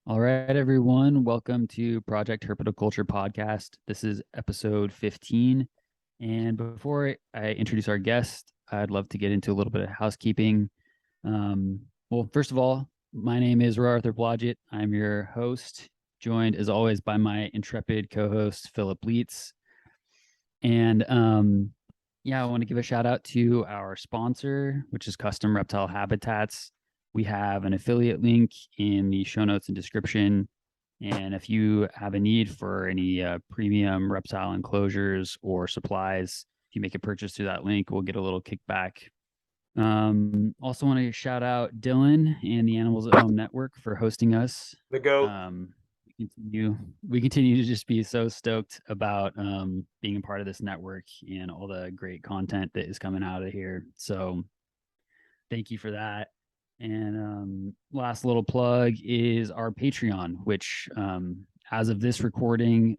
All right, everyone. Welcome to Project Herpetoculture podcast. This is episode 15. And before I introduce our guest, I'd love to get into a little bit of housekeeping. Well, first of all, my name is Arthur Blodgett. I'm your host, joined as always by my intrepid co-host, Philip Leitz. And I want to give a shout out to our sponsor, which is Custom Reptile Habitats. We have an affiliate link in the show notes and description. And if you have a need for any premium reptile enclosures or supplies, if you make a purchase through that link, we'll get a little kickback. Also want to shout out Dylan and the Animals at Home Network for hosting us. The GOAT. We continue to just be so stoked about being a part of this network and all the great content that is coming out of here. So thank you for that. And last little plug is our Patreon, which as of this recording,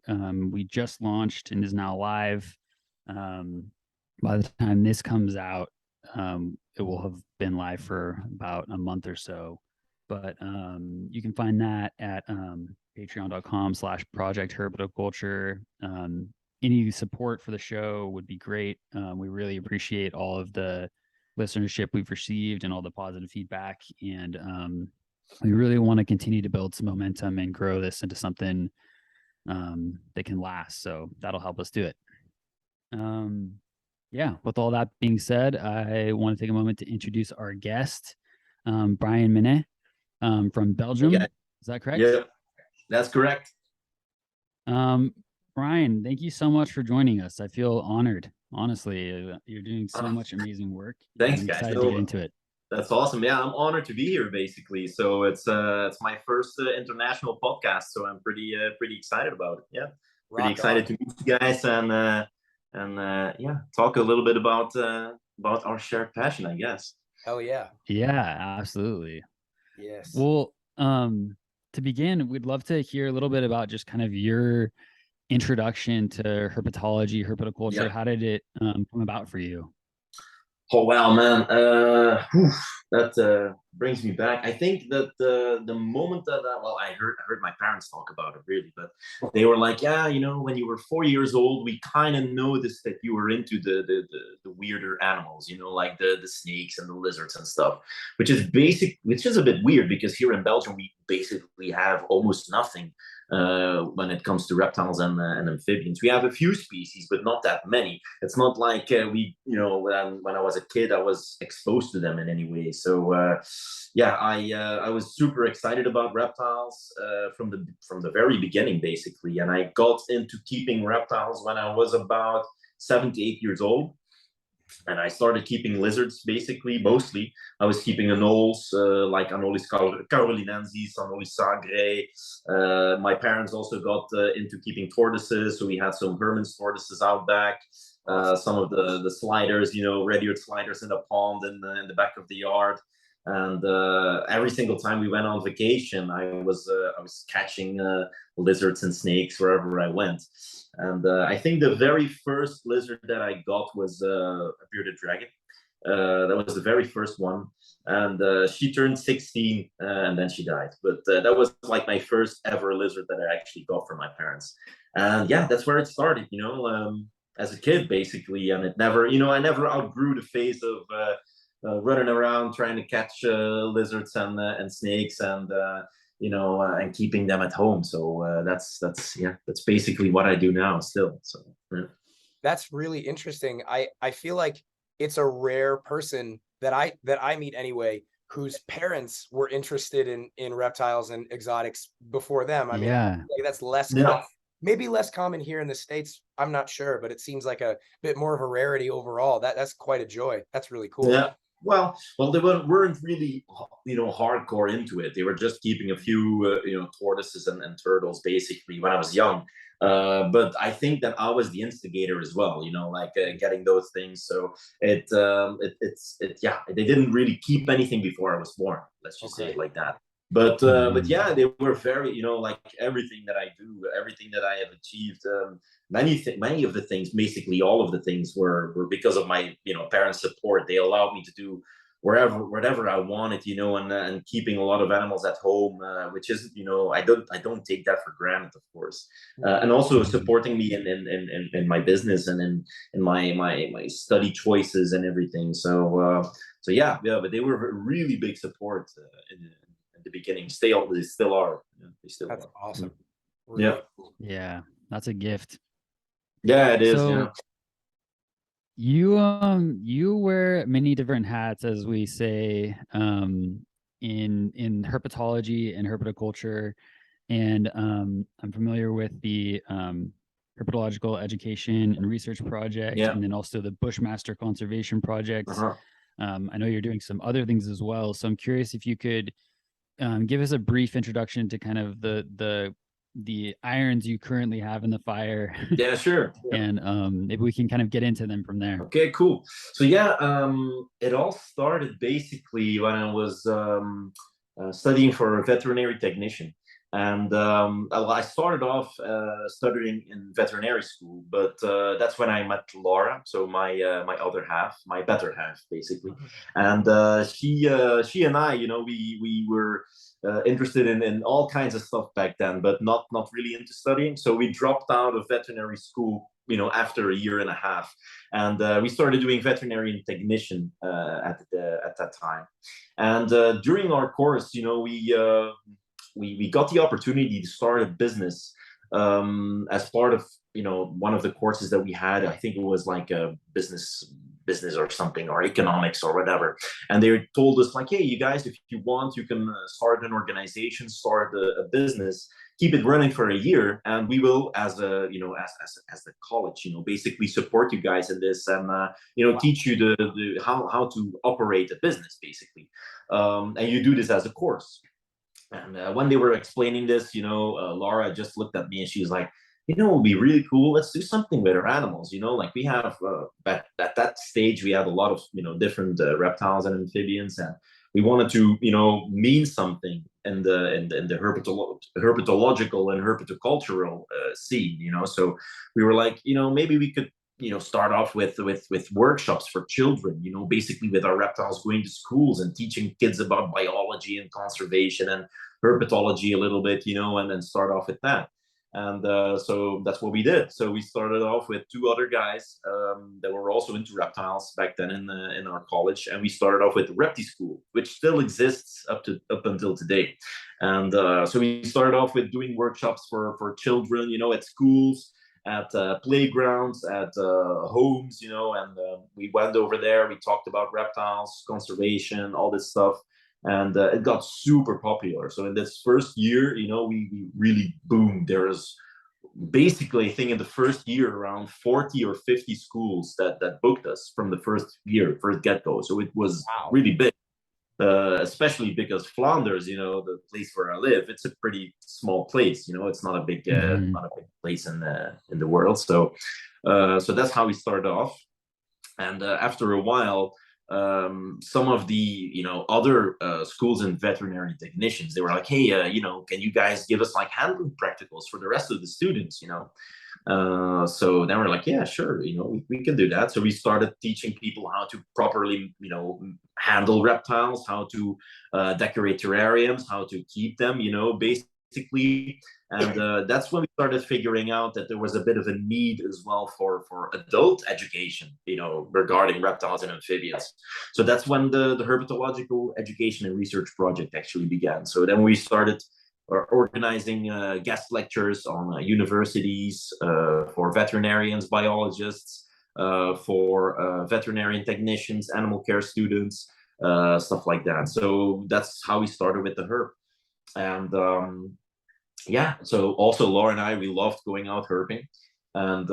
we just launched and is now live. By the time this comes out, it will have been live for about a month or so. But you can find that at patreon.com/Project Herpetoculture. Any support for the show would be great. We really appreciate all of the listenership we've received and all the positive feedback. And we really want to continue to build some momentum and grow this into something that can last. So that'll help us do it. With all that being said, I want to take a moment to introduce our guest, Bryan Minne from Belgium. Yeah. Is that correct? Yeah, that's correct. Bryan, thank you so much for joining us. I feel honored. Honestly, you're doing so much amazing work. Thanks, I'm guys. excited to get into it. That's awesome. Yeah, I'm honored to be here, basically. So it's my first international podcast, so I'm pretty excited about it. Yeah, pretty excited to meet you guys and talk a little bit about our shared passion, I guess. Hell yeah. Yeah, absolutely. Yes. Well, to begin, we'd love to hear a little bit about just kind of your introduction to herpetology, herpetoculture. Yeah. How did it come about for you? Oh wow, man! That brings me back. I think that the moment that I heard my parents talk about it, really, but they were like, yeah, when you were 4 years old, we kind of noticed that you were into the weirder animals, like the snakes and the lizards and stuff, which is a bit weird because here in Belgium we basically have almost nothing when it comes to reptiles and amphibians. We have a few species, but not that many. It's not like when I was a kid, I was exposed to them in any way. So I was super excited about reptiles from the very beginning, basically. And I got into keeping reptiles when I was about 7 to 8 years old. And I started keeping lizards, basically, mostly. I was keeping anoles, like Anolis carolinensis, Anolis sagre. My parents also got into keeping tortoises, so we had some Herman's tortoises out back. Some of the sliders, red-eared sliders in the pond in the back of the yard. And every single time we went on vacation, I was catching lizards and snakes wherever I went. And I think the very first lizard that I got was a bearded dragon. That was the very first one. And she turned 16 and then she died. But that was like my first ever lizard that I actually got from my parents. And yeah, that's where it started, as a kid, basically. And it never, I never outgrew the phase of running around trying to catch lizards and snakes and keeping them at home. So that's basically what I do now still. So yeah. That's really interesting. I feel like it's a rare person that I meet anyway whose parents were interested in reptiles and exotics before them. I mean, like that's less common, maybe less common here in the States. I'm not sure, but it seems like a bit more of a rarity overall. That's quite a joy. That's really cool. Yeah. Well, they weren't really, hardcore into it. They were just keeping a few, tortoises and turtles, basically, when I was young. But I think that I was the instigator as well, getting those things. So they didn't really keep anything before I was born. Let's just say it like that. But yeah, they were very, like everything that I do, everything that I have achieved. Many of the things, basically all of the things, were because of my parents' support. They allowed me to do wherever I wanted, and keeping a lot of animals at home, which is, I don't take that for granted, of course, and also supporting me in my business and in my study choices and everything. So yeah, but they were a really big support in the beginning. They still are. Yeah, they still That's are. awesome. Yeah. Really cool. Yeah, that's a gift. Yeah, it is. So Yeah. you wear many different hats, as we say, in herpetology and herpetoculture, and I'm familiar with the herpetological education and research project, Yeah. and then also the Bushmaster conservation project. I know you're doing some other things as well, so I'm curious if you could give us a brief introduction to kind of the irons you currently have in the fire. Yeah, sure. And maybe we can kind of get into them from there. Okay, cool. So yeah, it all started basically when I was studying for a veterinary technician. And I started off studying in veterinary school, but that's when I met Laura, so my other half, my better half, basically. And she and I, we were interested in all kinds of stuff back then, but not really into studying. So we dropped out of veterinary school, after a year and a half, and we started doing veterinarian technician at that time. And during our course, we got the opportunity to start a business as part of one of the courses that we had. I think it was like a business or something, or economics or whatever. And they told us like, hey, you guys, if you want, you can start an organization, start a business, keep it running for a year, and we will, as a as the college, basically support you guys in this, and teach you the how to operate a business, basically. And you do this as a course. And when they were explaining this, Laura just looked at me and she was like, it would be really cool. Let's do something with our animals. Like we have at that stage, we had a lot of different reptiles and amphibians, and we wanted to mean something in the herpetological and herpetocultural scene. So we were like, maybe we could start off with workshops for children, basically with our reptiles going to schools and teaching kids about biology and conservation and herpetology a little bit, and then start off with that. And so that's what we did. So we started off with two other guys that were also into reptiles back then in our college, and we started off with the Repti School, which still exists up until today. And so we started off with doing workshops for children, at schools, at playgrounds, at homes, and we went over there. We talked about reptiles, conservation, all this stuff. And it got super popular. So in this first year, we really boomed. There was basically, I think in the first year, around 40 or 50 schools that booked us from the first get-go. So it was really big, especially because Flanders, the place where I live, it's a pretty small place. It's not a big place in the world. So that's how we started off. And after a while, some of the other schools and veterinary technicians, they were like, hey, can you guys give us like handling practicals for the rest of the students? So then we're like, yeah, sure, we can do that. So we started teaching people how to properly handle reptiles, how to decorate terrariums, how to keep them, basically. And that's when we started figuring out that there was a bit of a need as well for adult education, regarding reptiles and amphibians. So that's when the herpetological education and research project actually began. So then we started organizing guest lectures on universities for veterinarians, biologists, for veterinarian technicians, animal care students, stuff like that. So that's how we started with the herp. And yeah, so also Laura and I, we loved going out herping. And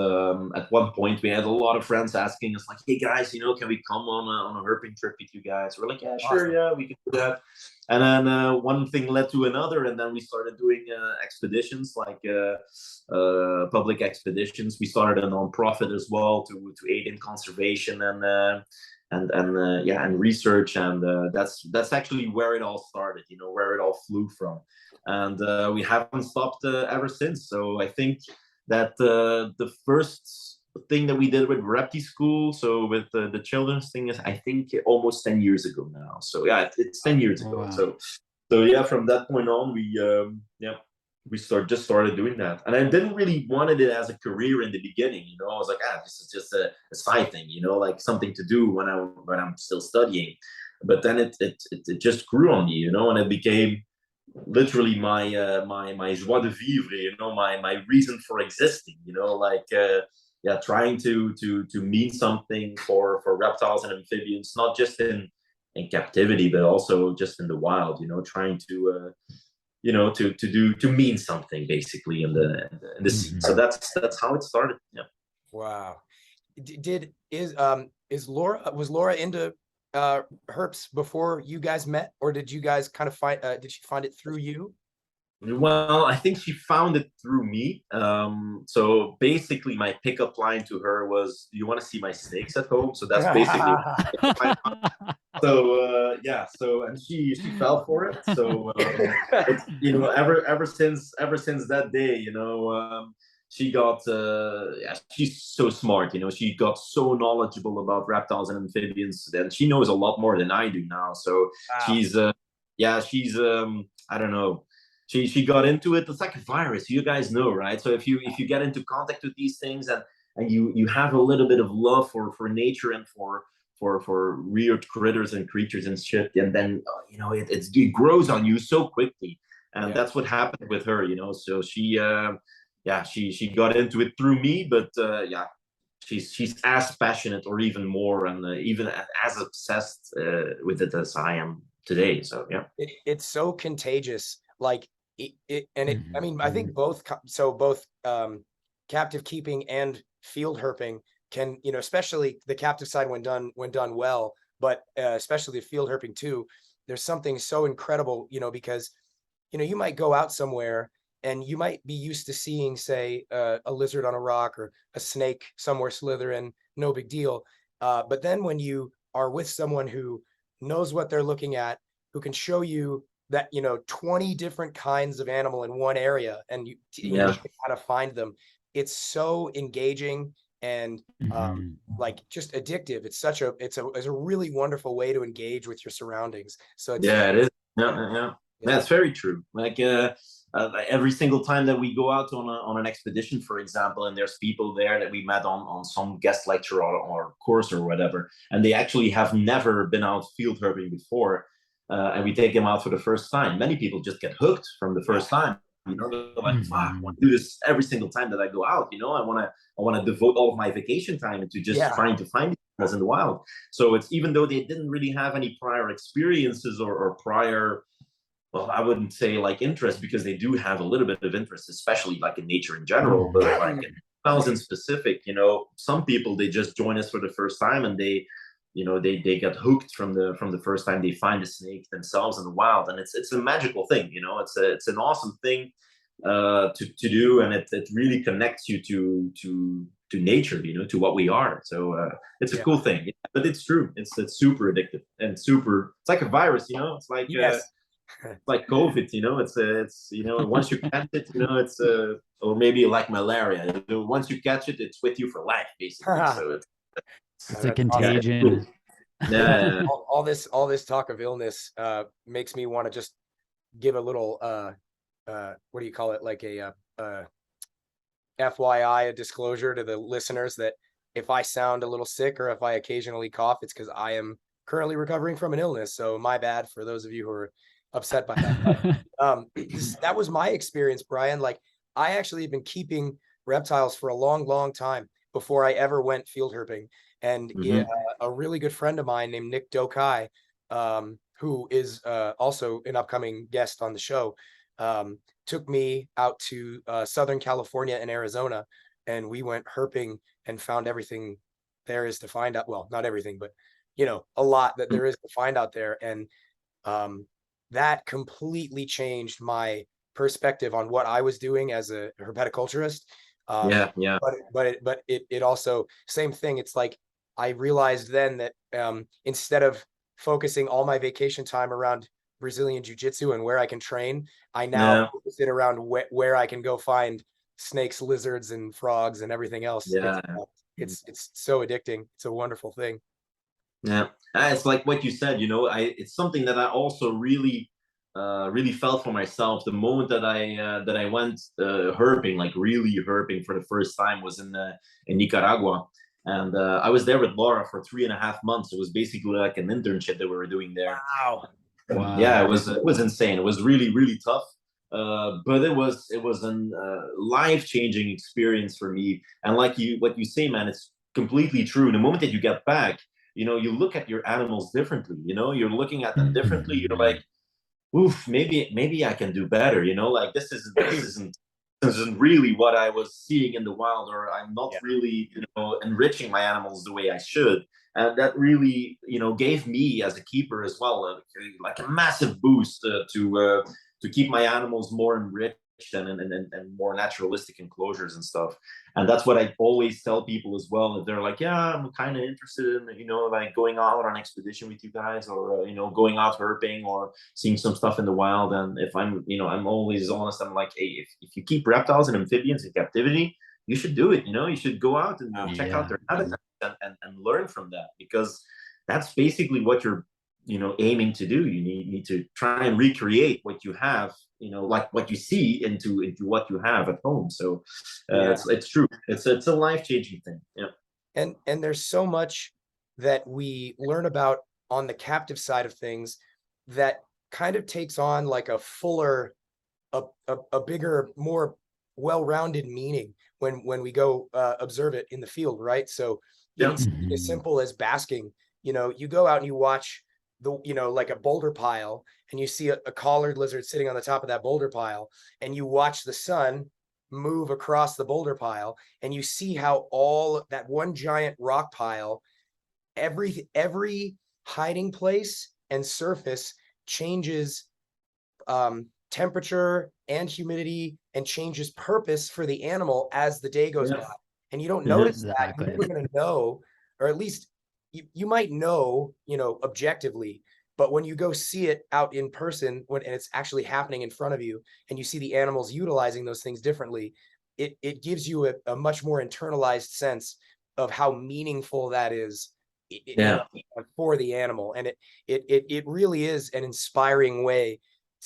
at one point, we had a lot of friends asking us, like, hey, guys, can we come on a herping trip with you guys? We're like, yeah, sure, yeah, we can do that. And then one thing led to another, and then we started doing expeditions, like public expeditions. We started a nonprofit as well to aid in conservation and research. And that's actually where it all started, where it all flew from. And we haven't stopped ever since. So I think that the first thing that we did with Repti School, so with the children's thing, is I think almost 10 years ago now. So yeah, it's 10 years ago. Wow. So yeah, from that point on, we started doing that, and I didn't really wanted it as a career in the beginning. You know, I was like, this is just a side thing, you know, like something to do when I'm still studying. But then it just grew on me, you know, and it became literally my joie de vivre, you know, my reason for existing, you know, like trying to mean something for reptiles and amphibians, not just in captivity, but also just in the wild, you know, trying to to mean something basically in the scene. So that's how it started. Yeah. Wow. Was Laura into herps before you guys met, or did you guys kind of did she find it through you? Well, I think she found it through me. So basically my pickup line to her was, "Do you want to see my snakes at home?" So that's basically so and she fell for it. So it's, you know, ever since that day, you know, she got she's so smart, you know, she got so knowledgeable about reptiles and amphibians, and she knows a lot more than I do now. So she's she's I don't know, she got into it. It's like a virus, you guys know, right? So if you get into contact with these things, and you have a little bit of love for nature and for weird critters and creatures and shit, and then you know, it grows on you so quickly. And that's what happened with her, you know. So she she got into it through me, but she's as passionate or even more, and even as obsessed with it as I am today. So yeah, it's so contagious, like I mean, I think both captive keeping and field herping can, you know, especially the captive side when done well, but especially the field herping too, there's something so incredible, you know, because, you know, you might go out somewhere and you might be used to seeing, say, a lizard on a rock or a snake somewhere slithering, no big deal. But then when you are with someone who knows what they're looking at, who can show you that, you know, 20 different kinds of animal in one area, and you know how to find them, it's so engaging and like just addictive. It's a really wonderful way to engage with your surroundings. So it's, it is. That's very true. Like every single time that we go out on an expedition, for example, and there's people there that we met on some guest lecture or course or whatever, and they actually have never been out field herping before, and we take them out for the first time. Many people just get hooked from the first time. You know, they're like, "Fuck, I want to do this every single time that I go out." You know, I want to devote all of my vacation time into just trying to find animals in the wild. So it's, even though they didn't really have any prior experiences or prior, well, I wouldn't say like interest, because they do have a little bit of interest, especially like in nature in general, but like in reptiles in specific, you know, some people, they just join us for the first time, and they, you know, they get hooked from the first time they find a snake themselves in the wild, and it's a magical thing, you know. It's an awesome thing to do, and it really connects you to nature, you know, to what we are. So it's a cool thing. But it's true, it's super addictive and super, it's like a virus, you know. It's like like COVID, you know. It's you know, once you catch it, you know, it's or maybe like malaria, you know, once you catch it, it's with you for life, basically. So it's a contagion. Yeah. all this talk of illness makes me want to just give a little what do you call it, like a FYI, a disclosure to the listeners, that if I sound a little sick or if I occasionally cough, it's because I am currently recovering from an illness. So my bad for those of you who are upset by that. That was my experience, Bryan. Like, I actually have been keeping reptiles for a long time before I ever went field herping. And a really good friend of mine named Nick Dokai, who is also an upcoming guest on the show, took me out to Southern California and Arizona, and we went herping and found everything there is to find out. Well, not everything, but, you know, a lot that there is to find out there. And that completely changed my perspective on what I was doing as a herpetoculturist. But it also, same thing. It's like, I realized then that instead of focusing all my vacation time around Brazilian jiu-jitsu and where I can train, I now focus it around where I can go find snakes, lizards, and frogs and everything else. it's so addicting. It's a wonderful thing. Yeah, it's like what you said. It's something that I also really felt for myself. The moment that I went herping, like really herping for the first time, was in Nicaragua, and I was there with Laura for 3.5 months. It was basically like an internship that we were doing there. Wow. Yeah, it was insane. It was really tough. But it was an life-changing experience for me. And like what you say, man, it's completely true. The moment that you get back, you look at your animals differently. You're looking at them differently. You're like, oof, maybe I can do better. Like this isn't really what I was seeing in the wild, or I'm not really, enriching my animals the way I should. And that really, gave me as a keeper as well, like a massive boost to keep my animals more enriched and more naturalistic enclosures and stuff. And that's what I always tell people as well. If they're like, yeah, I'm kind of interested in, like going out on expedition with you guys, or, going out herping or seeing some stuff in the wild. And if I'm always honest. I'm like, hey, if you keep reptiles and amphibians in captivity, you should do it. You should go out and check out their habitat and learn from that, because that's basically what you're aiming to do. You need to try and recreate what you have, like what you see into what you have at home. So it's true. It's a life-changing thing. Yeah. And there's so much that we learn about on the captive side of things that kind of takes on like a fuller, a bigger, more well-rounded meaning when we go observe it in the field, right? So even something as simple as basking, you go out and you watch like a boulder pile, and you see a collared lizard sitting on the top of that boulder pile, and you watch the sun move across the boulder pile, and you see how all that one giant rock pile, every hiding place and surface changes temperature and humidity, and changes purpose for the animal as the day goes by. And you don't notice that. You're never going to know, or at least you might know, objectively, but when you go see it out in person, and it's actually happening in front of you, and you see the animals utilizing those things differently, it gives you a much more internalized sense of how meaningful that is for the animal. And it really is an inspiring way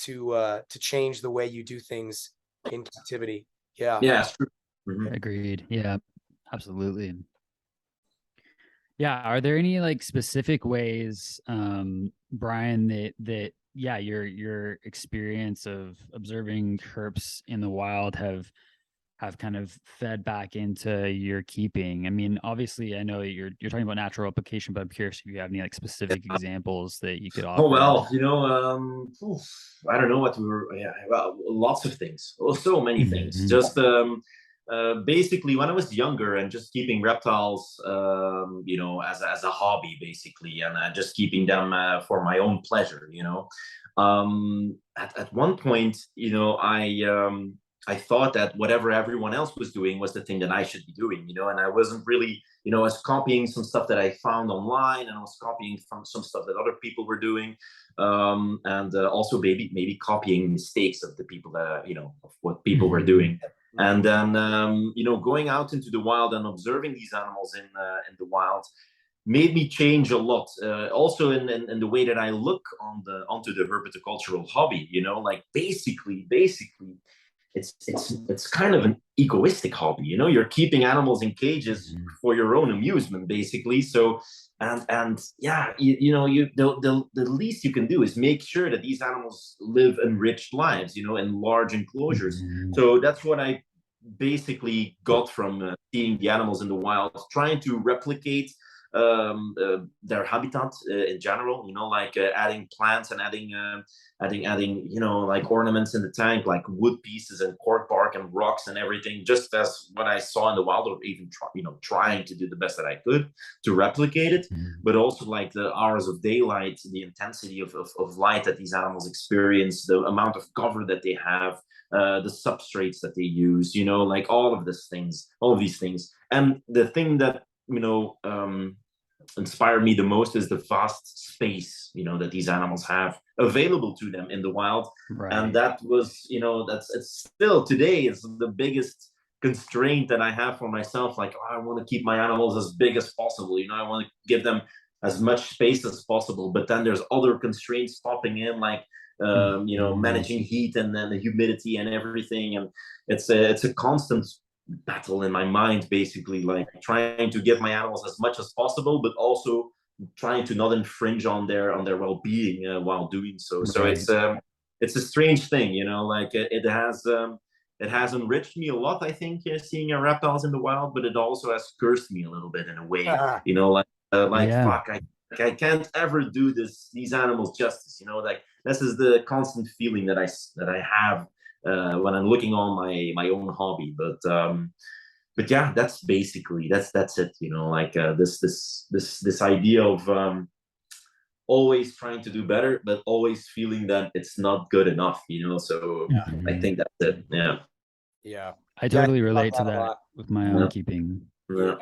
to change the way you do things in captivity. Yeah, it's true. Mm-hmm. Agreed. Yeah, absolutely. Yeah. Are there any like specific ways, Bryan, that your experience of observing herps in the wild have kind of fed back into your keeping? I mean, obviously I know you're talking about natural application, but I'm curious if you have any like specific examples that you could offer. Oh, well, I don't know what we were, well, lots of things. Oh, so many things. Just basically, when I was younger and just keeping reptiles, as a hobby, basically, and just keeping them for my own pleasure, at one point, I thought that whatever everyone else was doing was the thing that I should be doing, and I wasn't really, I was copying some stuff that I found online, and I was copying from some stuff that other people were doing, and also maybe copying mistakes of the people that, of what people were doing. And then, going out into the wild and observing these animals in the wild made me change a lot. Also in the way that I look onto the herpetocultural hobby, like basically, it's kind of an egoistic hobby. You're keeping animals in cages for your own amusement, basically. So, and yeah, the least you can do is make sure that these animals live enriched lives, in large enclosures. So that's what I basically got from seeing the animals in the wild, trying to replicate their habitat in general, like adding plants and adding like ornaments in the tank, like wood pieces and cork bark and rocks and everything, just as what I saw in the wild, or even trying to do the best that I could to replicate it. But also like the hours of daylight, the intensity of light that these animals experience, the amount of cover that they have, the substrates that they use, like all of these things. And the thing that inspired me the most is the vast space that these animals have available to them in the wild. Right. And that was it's still today is the biggest constraint that I have for myself. Like, oh, I want to keep my animals as big as possible. You know, I want to give them as much space as possible. But then there's other constraints popping in, like you know, managing heat and then the humidity and everything. And it's a constant battle in my mind, basically, like trying to give my animals as much as possible, but also trying to not infringe on their well-being while doing so. So it's a strange thing, you know, like it has enriched me a lot, I think, seeing reptiles in the wild, but it also has cursed me a little bit in a way, you know, like fuck, I can't ever do these animals justice, you know, like this is the constant feeling that I have when I'm looking on my own hobby. But yeah, that's basically that's it, you know, like this idea of always trying to do better, but always feeling that it's not good enough, you know. So I think that's it. Yeah. I totally relate to that with my own keeping. Yeah.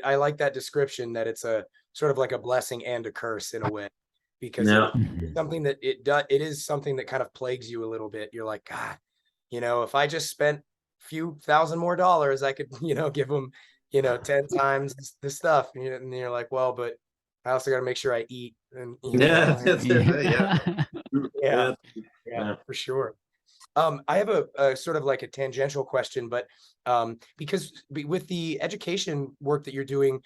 I like that description, that it's a sort of like a blessing and a curse in a way, because it's something that it is something that kind of plagues you a little bit. You're like, God, you know, if I just spent a few $1,000 more, I could, you know, give them, you know, 10 times the stuff. And you're like, well, but I also got to make sure I eat. And you know, yeah, for sure. I have a sort of like a tangential question, but because with the education work that you're doing,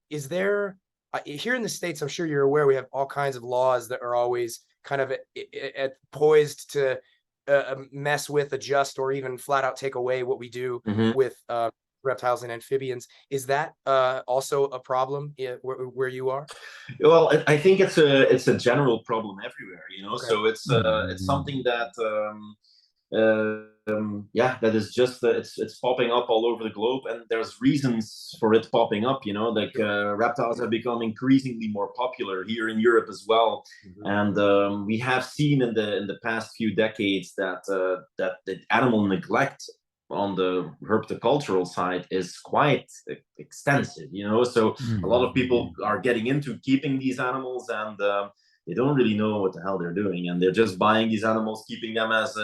is there here in the States, I'm sure you're aware, we have all kinds of laws that are always kind of poised to mess with, adjust, or even flat out take away what we do with reptiles and amphibians. Is that also a problem where you are? Well, I think it's a general problem everywhere, you know. Okay. So it's something that that is just it's popping up all over the globe, and there's reasons for it popping up, you know. Like reptiles have become increasingly more popular here in Europe as well, and we have seen in the past few decades that the animal neglect on the herpetocultural side is quite extensive, you know. So a lot of people are getting into keeping these animals, and they don't really know what the hell they're doing, and they're just buying these animals, keeping them as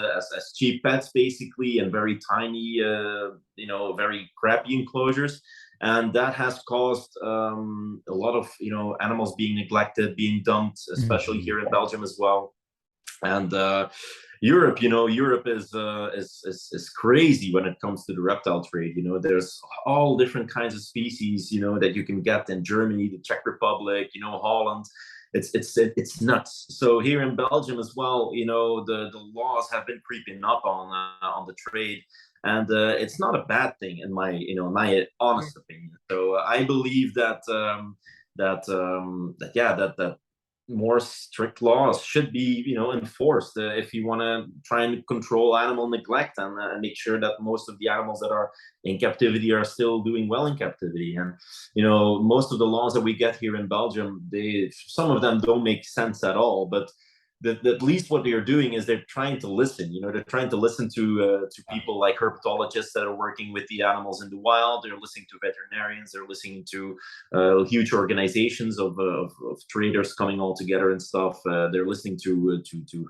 cheap pets, basically, and very tiny, you know, very crappy enclosures. And that has caused a lot of, you know, animals being neglected, being dumped, especially here in Belgium as well. And Europe, you know, Europe is crazy when it comes to the reptile trade. You know, there's all different kinds of species, you know, that you can get in Germany, the Czech Republic, you know, Holland. It's nuts. So here in Belgium as well, you know, the laws have been creeping up on the trade, and it's not a bad thing in my honest opinion. So I believe that more strict laws should be, you know, enforced if you want to try and control animal neglect, and make sure that most of the animals that are in captivity are still doing well in captivity. And you know, most of the laws that we get here in Belgium, some of them don't make sense at all, but at least what they're doing is they're trying to listen. You know, they're trying to listen to people like herpetologists that are working with the animals in the wild. They're listening to veterinarians. They're listening to huge organizations of traders coming all together and stuff. They're listening to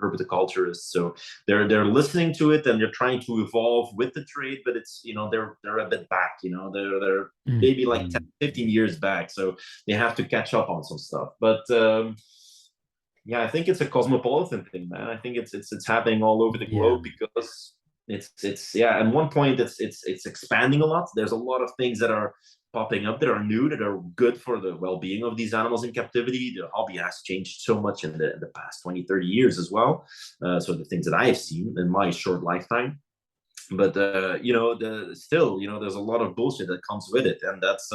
herpetoculturists. So they're listening to it, and they're trying to evolve with the trade. But it's, you know, they're a bit back. You know, they're maybe like 10, 15 years back. So they have to catch up on some stuff. But yeah, I think it's a cosmopolitan thing, man. I think it's happening all over the globe, because it's and one point it's expanding a lot. There's a lot of things that are popping up that are new, that are good for the well-being of these animals in captivity. The hobby has changed so much in the past 20, 30 years as well. So the things that I have seen in my short lifetime. But you know, still, you know, there's a lot of bullshit that comes with it, and that's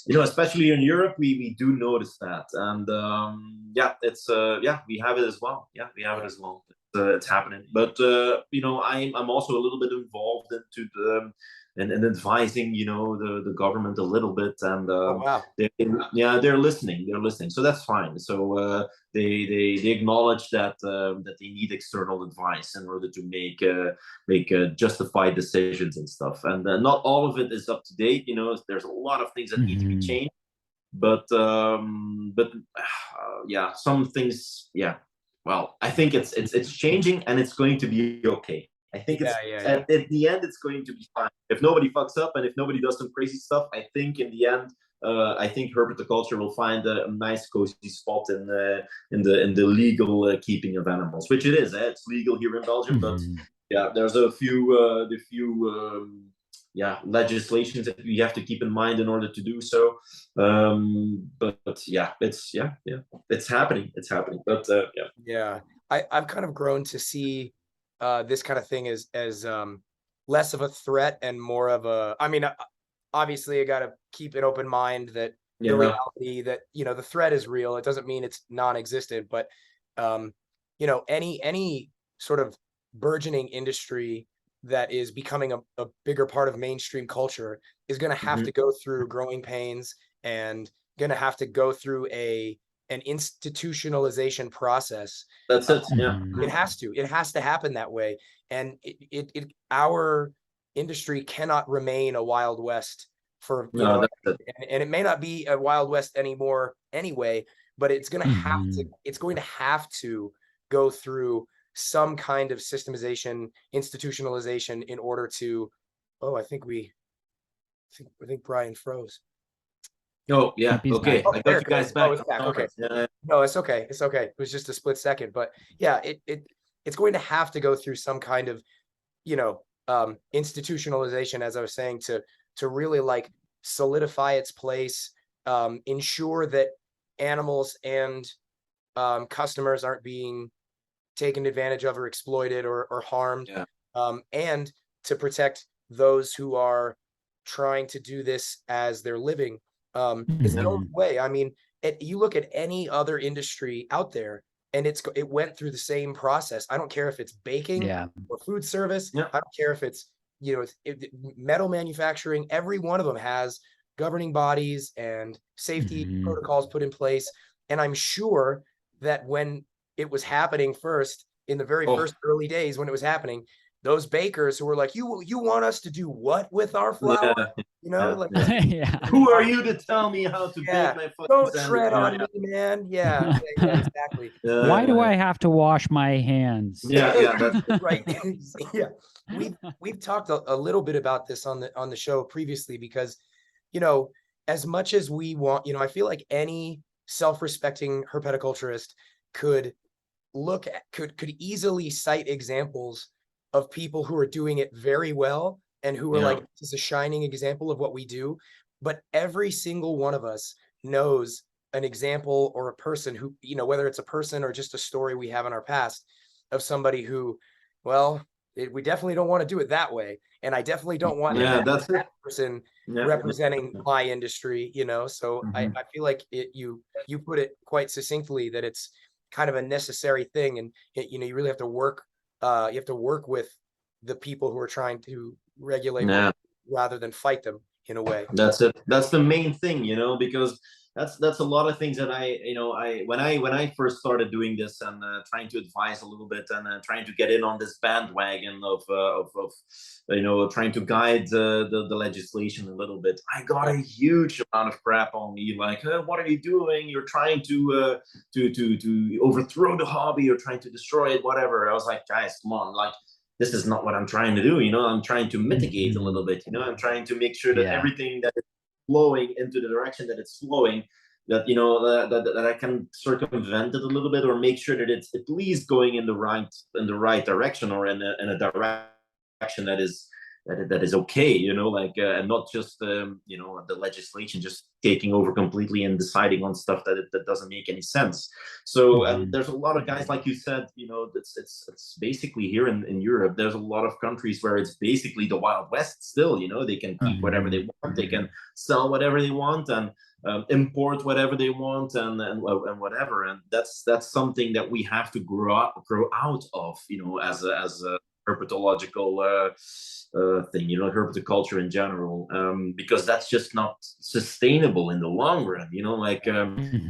you know, especially in Europe, we do notice that. And it's we have it as well. Yeah, we have it as well. It's happening. But you know, I'm also a little bit involved into and advising, you know, the government a little bit, and they're listening. So that's fine. So they acknowledge that they need external advice in order to make justified decisions and stuff. And not all of it is up to date. You know, there's a lot of things that need to be changed. But some things, well, I think it's changing, and it's going to be okay. I think Yeah, at the end, it's going to be fine. If nobody fucks up and if nobody does some crazy stuff, I think in the end, I think herpetoculture will find a nice cozy spot in the legal keeping of animals, which it is. It's legal here in Belgium, but yeah, there's a few legislations that we have to keep in mind in order to do so. But yeah, it's happening. It's happening. But I've kind of grown to see this kind of thing as less of a threat and more of a, I mean, obviously I got to keep an open mind that the reality that, you know, the threat is real. It doesn't mean it's non-existent, but you know, any sort of burgeoning industry that is becoming a bigger part of mainstream culture is going to have to go through growing pains and going to have to go through an institutionalization process. That's it. Yeah, it has to happen that way. And our industry cannot remain a Wild West for, you know, and it may not be a Wild West anymore anyway, but it's going to have to go through some kind of systemization, institutionalization in order to, I think Bryan froze. Oh yeah. Okay. I got you guys back. Oh, it's back. Okay. No, it's okay. It's okay. It was just a split second, but yeah, it's going to have to go through some kind of, you know, institutionalization, as I was saying, to really like solidify its place, ensure that animals and customers aren't being taken advantage of or exploited or harmed, and to protect those who are trying to do this as their living. It's the only way. I mean, you look at any other industry out there, and it went through the same process. I don't care if it's baking or food service. I don't care if it's, you know, metal manufacturing. Every one of them has governing bodies and safety protocols put in place. And I'm sure that when it was happening first, in the very first early days when it was happening, those bakers who were like, you want us to do what with our flour? You know, who are you to tell me how to bake my fucking don't tread on me, man. Exactly. Why do I have to wash my hands? That's right. We've talked a little bit about this on the show previously, because, you know, as much as we want, you know, I feel like any self-respecting herpetoculturist could easily cite examples of people who are doing it very well and who are like, this is a shining example of what we do. But every single one of us knows an example or a person who, you know, whether it's a person or just a story we have in our past of somebody who, well, we definitely don't want to do it that way. And I definitely don't want that person representing my industry, you know? So I feel like you put it quite succinctly that it's kind of a necessary thing. And you know, you really have to work with the people who are trying to regulate rather than fight them in a way. That's it. That's the main thing, you know, because that's a lot of things that when I first started doing this and trying to advise a little bit and trying to get in on this bandwagon of you know, trying to guide the legislation a little bit, I got a huge amount of crap on me, like, what are you doing? You're trying to overthrow the hobby, you're trying to destroy it, whatever. I was like, guys, come on, like, this is not what I'm trying to do, you know. I'm trying to mitigate a little bit, you know. I'm trying to make sure that everything that is flowing into the direction that it's flowing, that, you know, that I can circumvent it a little bit, or make sure that it's at least going in the right direction, or in a direction that is okay, you know, like, and not just you know, the legislation just taking over completely and deciding on stuff that doesn't make any sense. So and there's a lot of guys, like you said, you know, it's basically here in Europe, there's a lot of countries where it's basically the Wild West still, you know. They can keep whatever they want, they can sell whatever they want, and import whatever they want, and whatever. And that's something that we have to grow out of, you know, as a herpetological thing, you know, herpetoculture in general, because that's just not sustainable in the long run, you know, like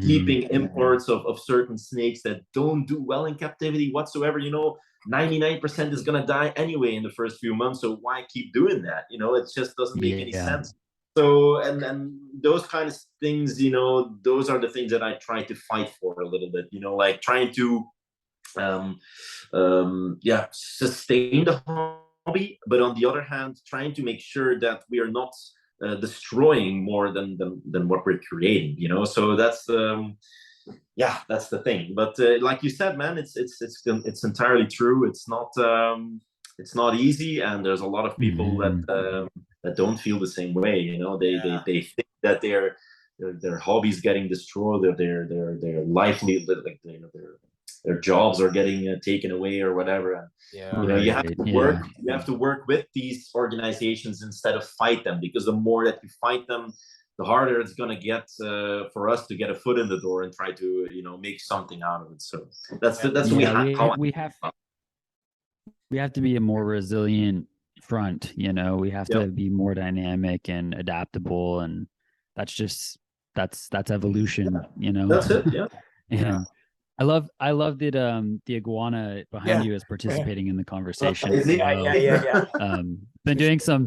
keeping imports of certain snakes that don't do well in captivity whatsoever, you know. 99% is gonna die anyway in the first few months, so why keep doing that, you know? It just doesn't make any sense. So and those kind of things, you know, those are the things that I try to fight for a little bit, you know, like trying to sustain the hobby, but on the other hand, trying to make sure that we are not destroying more than what we're creating. So that's that's the thing. But like you said, man, it's entirely true. It's not easy, and there's a lot of people that don't feel the same way. They think that their hobbies getting destroyed, or their livelihood, like their jobs are getting taken away or whatever. And you have to work with these organizations instead of fight them, because the more that you fight them, the harder it's going to get for us to get a foot in the door and try to make something out of it. So we have to be a more resilient front. We have to be more dynamic and adaptable, and that's evolution. That's it. And I love that the iguana behind you is participating in the conversation. Been doing some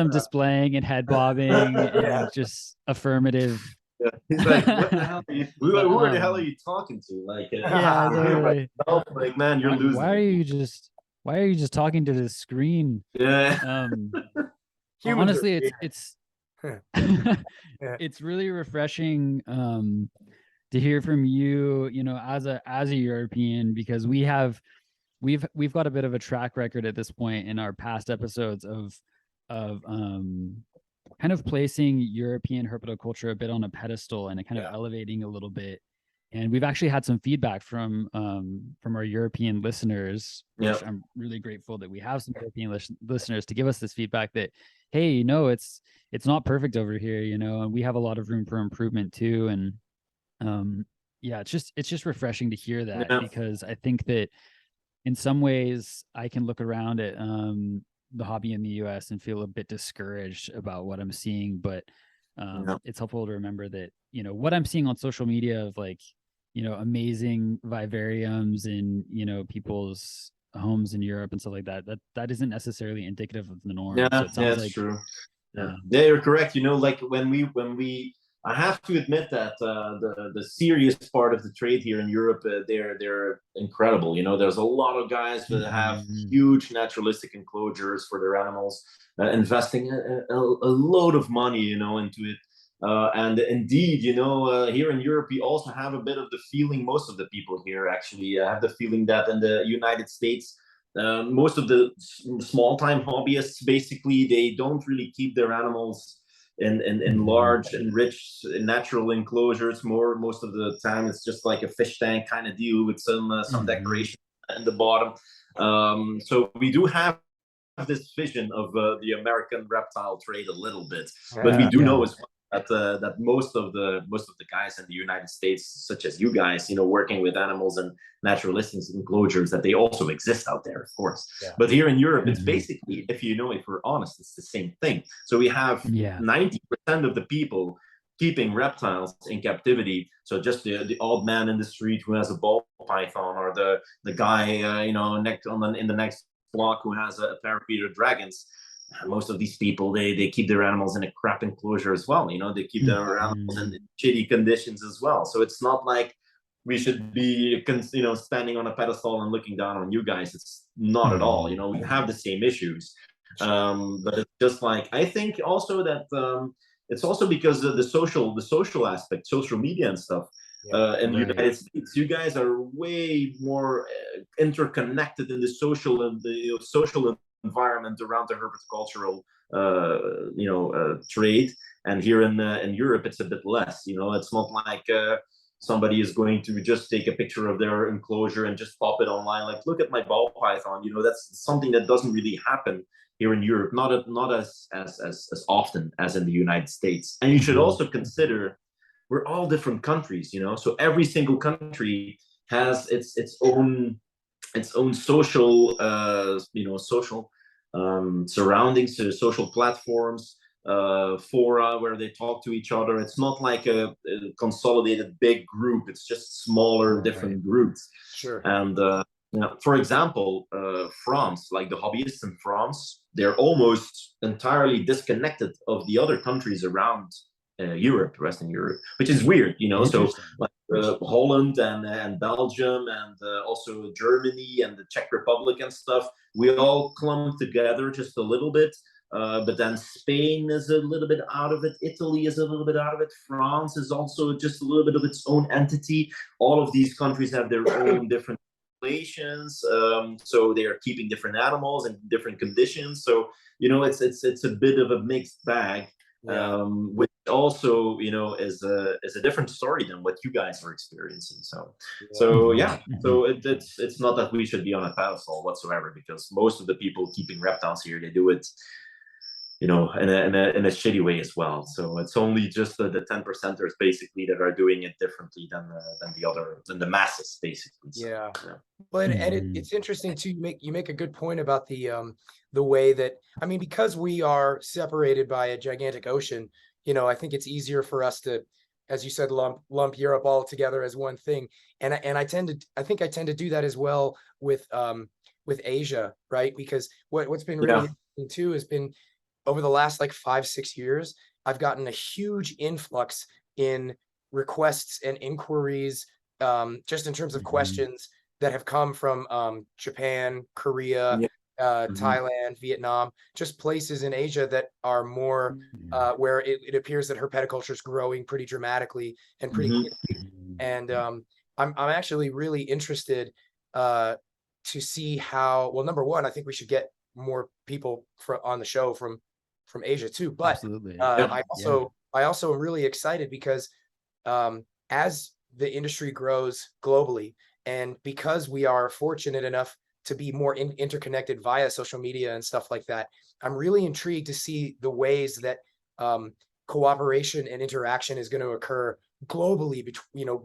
displaying and head bobbing and just affirmative. Yeah. He's like, what the hell are you, who the hell are you talking to? Like, like, man, you're losing. Why are you just talking to this screen? Yeah. Honestly, it's it's really refreshing to hear from you, as a European, because we've got a bit of a track record at this point in our past episodes of kind of placing European herpetoculture a bit on a pedestal and kind of elevating a little bit. And we've actually had some feedback from our European listeners, which I'm really grateful that we have some European listeners to give us this feedback that, hey, it's not perfect over here, and we have a lot of room for improvement too. And it's just refreshing to hear that, because I think that in some ways I can look around at the hobby in the US and feel a bit discouraged about what I'm seeing, but it's helpful to remember that what I'm seeing on social media of amazing vivariums in people's homes in Europe and stuff like that isn't necessarily indicative of the norm. So it sounds like true. Yeah, you're correct. Like when we I have to admit that the serious part of the trade here in Europe, they're incredible. There's a lot of guys that have huge naturalistic enclosures for their animals, investing a load of money, into it. And indeed, here in Europe, we also have a bit of the feeling, most of the people here actually have the feeling that in the United States, most of the small-time hobbyists, basically, they don't really keep their animals in large, enriched, natural enclosures. Most of the time, it's just like a fish tank kind of deal with some decoration in the bottom. So we do have this vision of the American reptile trade a little bit, but we do know as well that most of the guys in the United States, such as you guys, working with animals and naturalistic enclosures, that they also exist out there, of course. But here in Europe, it's basically, if we're honest, it's the same thing. So we have 90% of the people keeping reptiles in captivity. So just the old man in the street who has a ball python, or the guy in the next block who has a pair of bearded dragons. Most of these people, they keep their animals in a crap enclosure as well. They keep their animals in shitty conditions as well. So it's not like we should be standing on a pedestal and looking down on you guys. It's not at all. We have the same issues, but it's just like, I think also that it's also because of the social aspect, social media and stuff. In the United States, you guys are way more interconnected in the social and the social environment around the herpetocultural trade, and here in Europe it's a bit less. It's not like somebody is going to just take a picture of their enclosure and just pop it online, like, look at my ball python. That's something that doesn't really happen here in Europe, not as often as in the United States. And you should also consider, we're all different countries, so every single country has its own social surroundings, social platforms, fora where they talk to each other. It's not like a consolidated big group. It's just smaller, different groups. Sure. And for example, France, like the hobbyists in France, they're almost entirely disconnected of the other countries around Europe, Western Europe, which is weird, So like, Holland and Belgium and also Germany and the Czech Republic and stuff. We all clump together just a little bit. But then Spain is a little bit out of it. Italy is a little bit out of it. France is also just a little bit of its own entity. All of these countries have their own different regulations. So they are keeping different animals in different conditions. So, it's a bit of a mixed bag. Which also, is a different story than what you guys are experiencing. So it's not that we should be on a pedestal whatsoever, because most of the people keeping reptiles here, they do it, in a shitty way as well. So it's only just the 10%ers basically that are doing it differently than the masses, basically. So, yeah. But it's interesting too. You make a good point about the way that, I mean, because we are separated by a gigantic ocean, I think it's easier for us to, as you said, lump Europe all together as one thing. And I think I tend to do that as well with Asia, right? Because what's been really interesting too has been, over the last like 5-6 years, I've gotten a huge influx in requests and inquiries, just in terms of questions that have come from Japan, Korea, Thailand, Vietnam, just places in Asia that are more where it appears that herpetoculture is growing pretty dramatically and pretty quickly. And I'm actually really interested to see how. Well, number one, I think we should get more people on the show from Asia too. But I also am really excited because as the industry grows globally, and because we are fortunate enough to be more interconnected via social media and stuff like that, I'm really intrigued to see the ways that cooperation and interaction is going to occur globally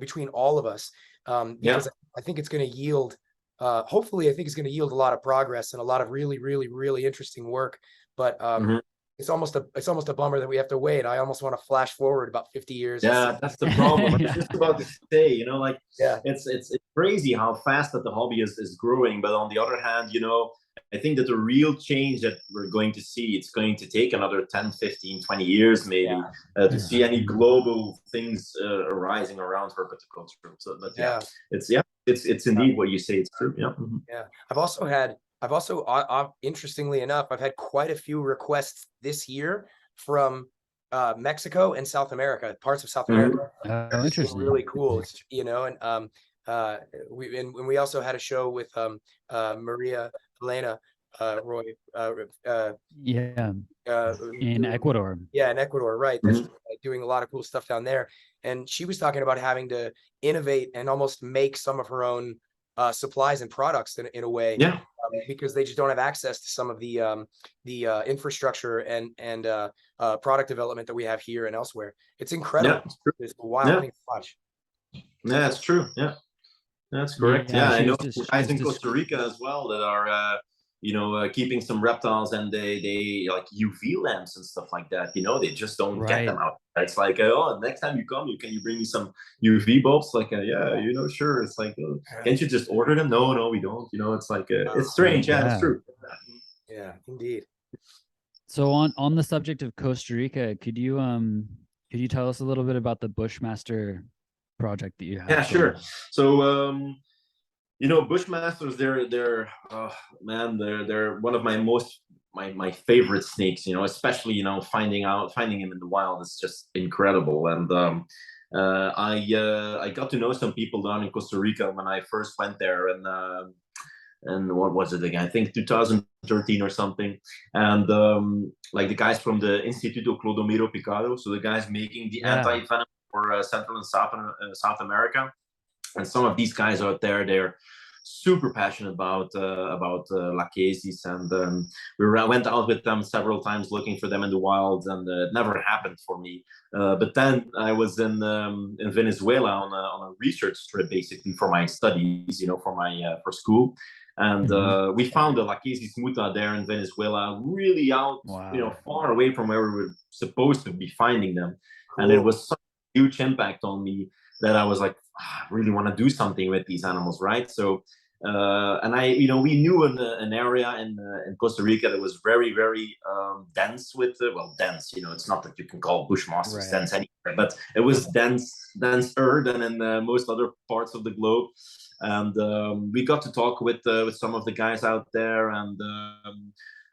between all of us. Because I think it's going to yield. Hopefully, I think it's going to yield a lot of progress and a lot of really, really, really interesting work. But it's almost a bummer that we have to wait. I almost want to flash forward about 50 years. Yeah, that's the problem. I was just about to say, it's crazy how fast that the hobby is growing. But on the other hand, I think that the real change that we're going to see, it's going to take another 10, 15, 20 years maybe to see any global things arising around herpetoculture. So, but it's indeed what you say. It's true. Yeah. I've also, interestingly enough, I've had quite a few requests this year from Mexico and South America, parts of South America. Oh, interesting. Really cool. It's, and we also had a show with Maria Elena Roy. In Ecuador. Yeah, in Ecuador, right. That's doing a lot of cool stuff down there. And she was talking about having to innovate and almost make some of her own supplies and products in a way, because they just don't have access to some of the infrastructure and product development that we have here and elsewhere. It's incredible. It's a wild thing to watch. Yeah, it's true. Yeah, that's correct. I know guys in Costa Rica as well that are keeping some reptiles, and they like UV lamps and stuff like that. They just don't get them out. It's like, next time you come, can you bring me some UV bulbs? Like, sure. It's like, can't you just order them? No, we don't. It's like, it's strange. Yeah, it's true. Yeah, indeed. So on the subject of Costa Rica, could you tell us a little bit about the Bushmaster project that you have? Yeah, sure. So Bushmasters, they're one of my favorite snakes, especially, finding him in the wild is just incredible. And I got to know some people down in Costa Rica when I first went there, and what was it again? I think 2013 or something. And like the guys from the Instituto Clodomiro Picado, so the guys making the anti-venom for Central and South America. And some of these guys out there, they're super passionate about lachesis, and we went out with them several times looking for them in the wild, and it never happened for me. But then I was in Venezuela on a research trip, basically for my studies, for school, and we found the lachesis muta there in Venezuela, really out, far away from where we were supposed to be finding them. Cool. And it was such a huge impact on me that I was like, I really want to do something with these animals, right? So And we knew an area in Costa Rica that was very, very dense with, dense. It's not that you can call Bushmasters Right. dense anywhere, but it was denser than in most other parts of the globe. And we got to talk with some of the guys out there, and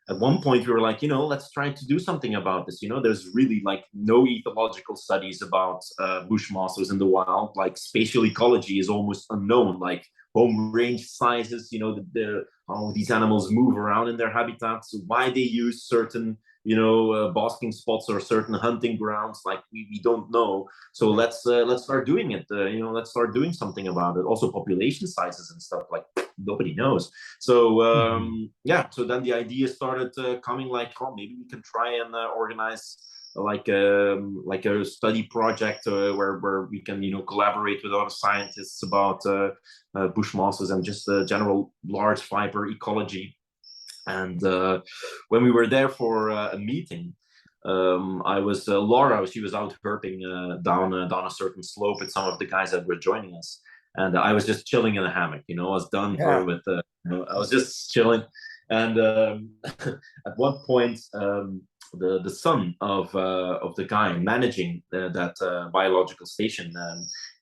at one point we were like, let's try to do something about this. There's really like no ecological studies about Bushmasters in the wild. Like spatial ecology is almost unknown. Like home range sizes, how these animals move around in their habitats, why they use certain, basking spots or certain hunting grounds, like we don't know. So let's start doing it. Let's start doing something about it. Also population sizes and stuff, like nobody knows. So so then the idea started coming, like, oh, maybe we can try and organize like a study project where we can collaborate with other scientists about Bushmasters and just the general large fiber ecology. And when we were there for a meeting, I was Laura. She was out herping down a certain slope with some of the guys that were joining us, and I was just chilling in a hammock. I was done with. I was just chilling, and at one point, the son of the guy managing that biological station,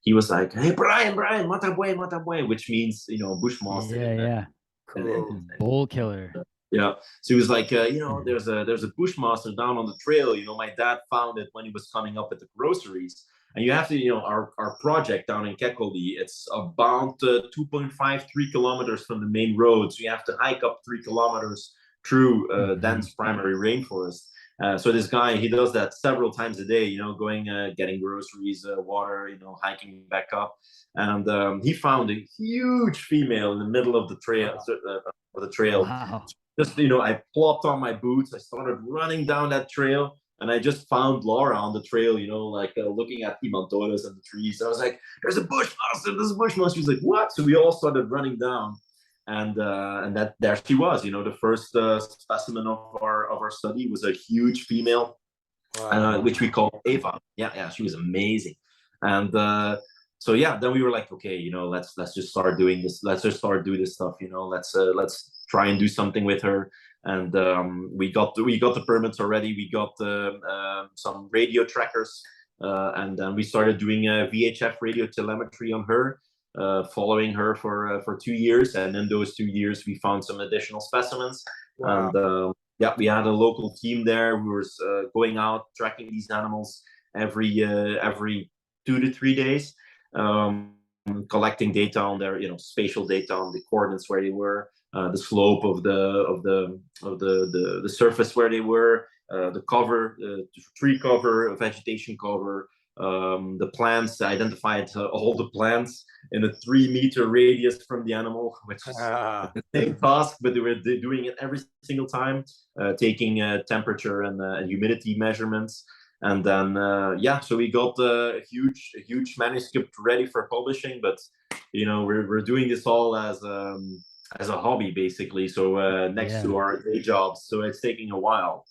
he was like, "Hey, Bryan, matabwe," which means Bushmaster. Yeah. Cool. Bull killer. Yeah. So he was like, there's a Bushmaster down on the trail. My dad found it when he was coming up with the groceries. And you have to, our project down in Kekulé, it's about 2.53 kilometers from the main road. So you have to hike up 3 kilometers through dense primary rainforest. So this guy, he does that several times a day, going, getting groceries, water, hiking back up. And he found a huge female in the middle of the trail. Wow. Just, I plopped on my boots. I started running down that trail. And I just found Laura on the trail, looking at Pimantoras and the trees. I was like, there's a Bushmaster, there's a Bushmaster. She was like, what? So we all started running down. And that there she was, the first specimen of our study was a huge female, which we call Eva. Yeah, she was amazing. And then we were like, okay, let's just start doing this. Let's just start doing this stuff. Let's try and do something with her. And we got the permits already. We got some radio trackers, and then we started doing VHF radio telemetry on her, following her for 2 years. And in those 2 years, we found some additional specimens. Wow. And we had a local team there. We were going out tracking these animals every 2 to 3 days, collecting data on their spatial data on the coordinates where they were. The slope of the surface where they were, the cover, tree cover, vegetation cover, the plants. I identified all the plants in a 3-meter radius from the animal, which is the same task, but they were doing it every single time, taking temperature and humidity measurements. And then so we got a huge manuscript ready for publishing, but we're doing this all as a hobby, basically. So next to our day jobs, so it's taking a while,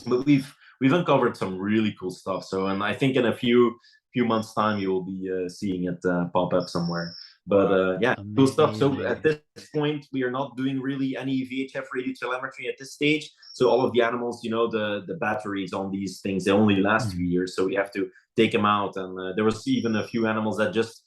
but we've uncovered some really cool stuff. So, and I think in a few months time you will be seeing it pop up somewhere. But cool stuff. So at this point we are not doing really any VHF radio telemetry at this stage. So all of the animals, the batteries on these things, they only last 2 years, so we have to take them out. And there was even a few animals that just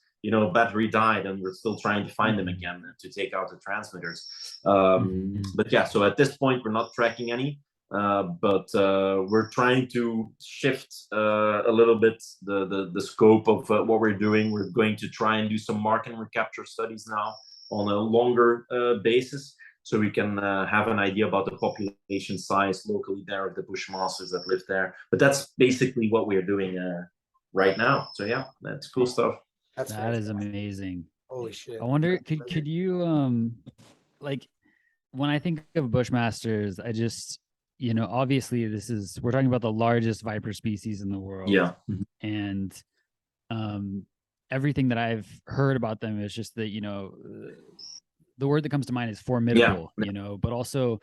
battery died, and we're still trying to find them again to take out the transmitters. But yeah, so at this point we're not tracking any, but we're trying to shift a little bit the scope of what we're doing. We're going to try and do some mark and recapture studies now on a longer basis, so we can have an idea about the population size locally there of the Bushmasters that live there. But that's basically what we're doing right now. So yeah, that's cool stuff. That is amazing. Holy shit. I wonder, could you like, when I think of Bushmasters, I just, obviously we're talking about the largest viper species in the world. Yeah. And everything that I've heard about them is just that, the word that comes to mind is formidable, but also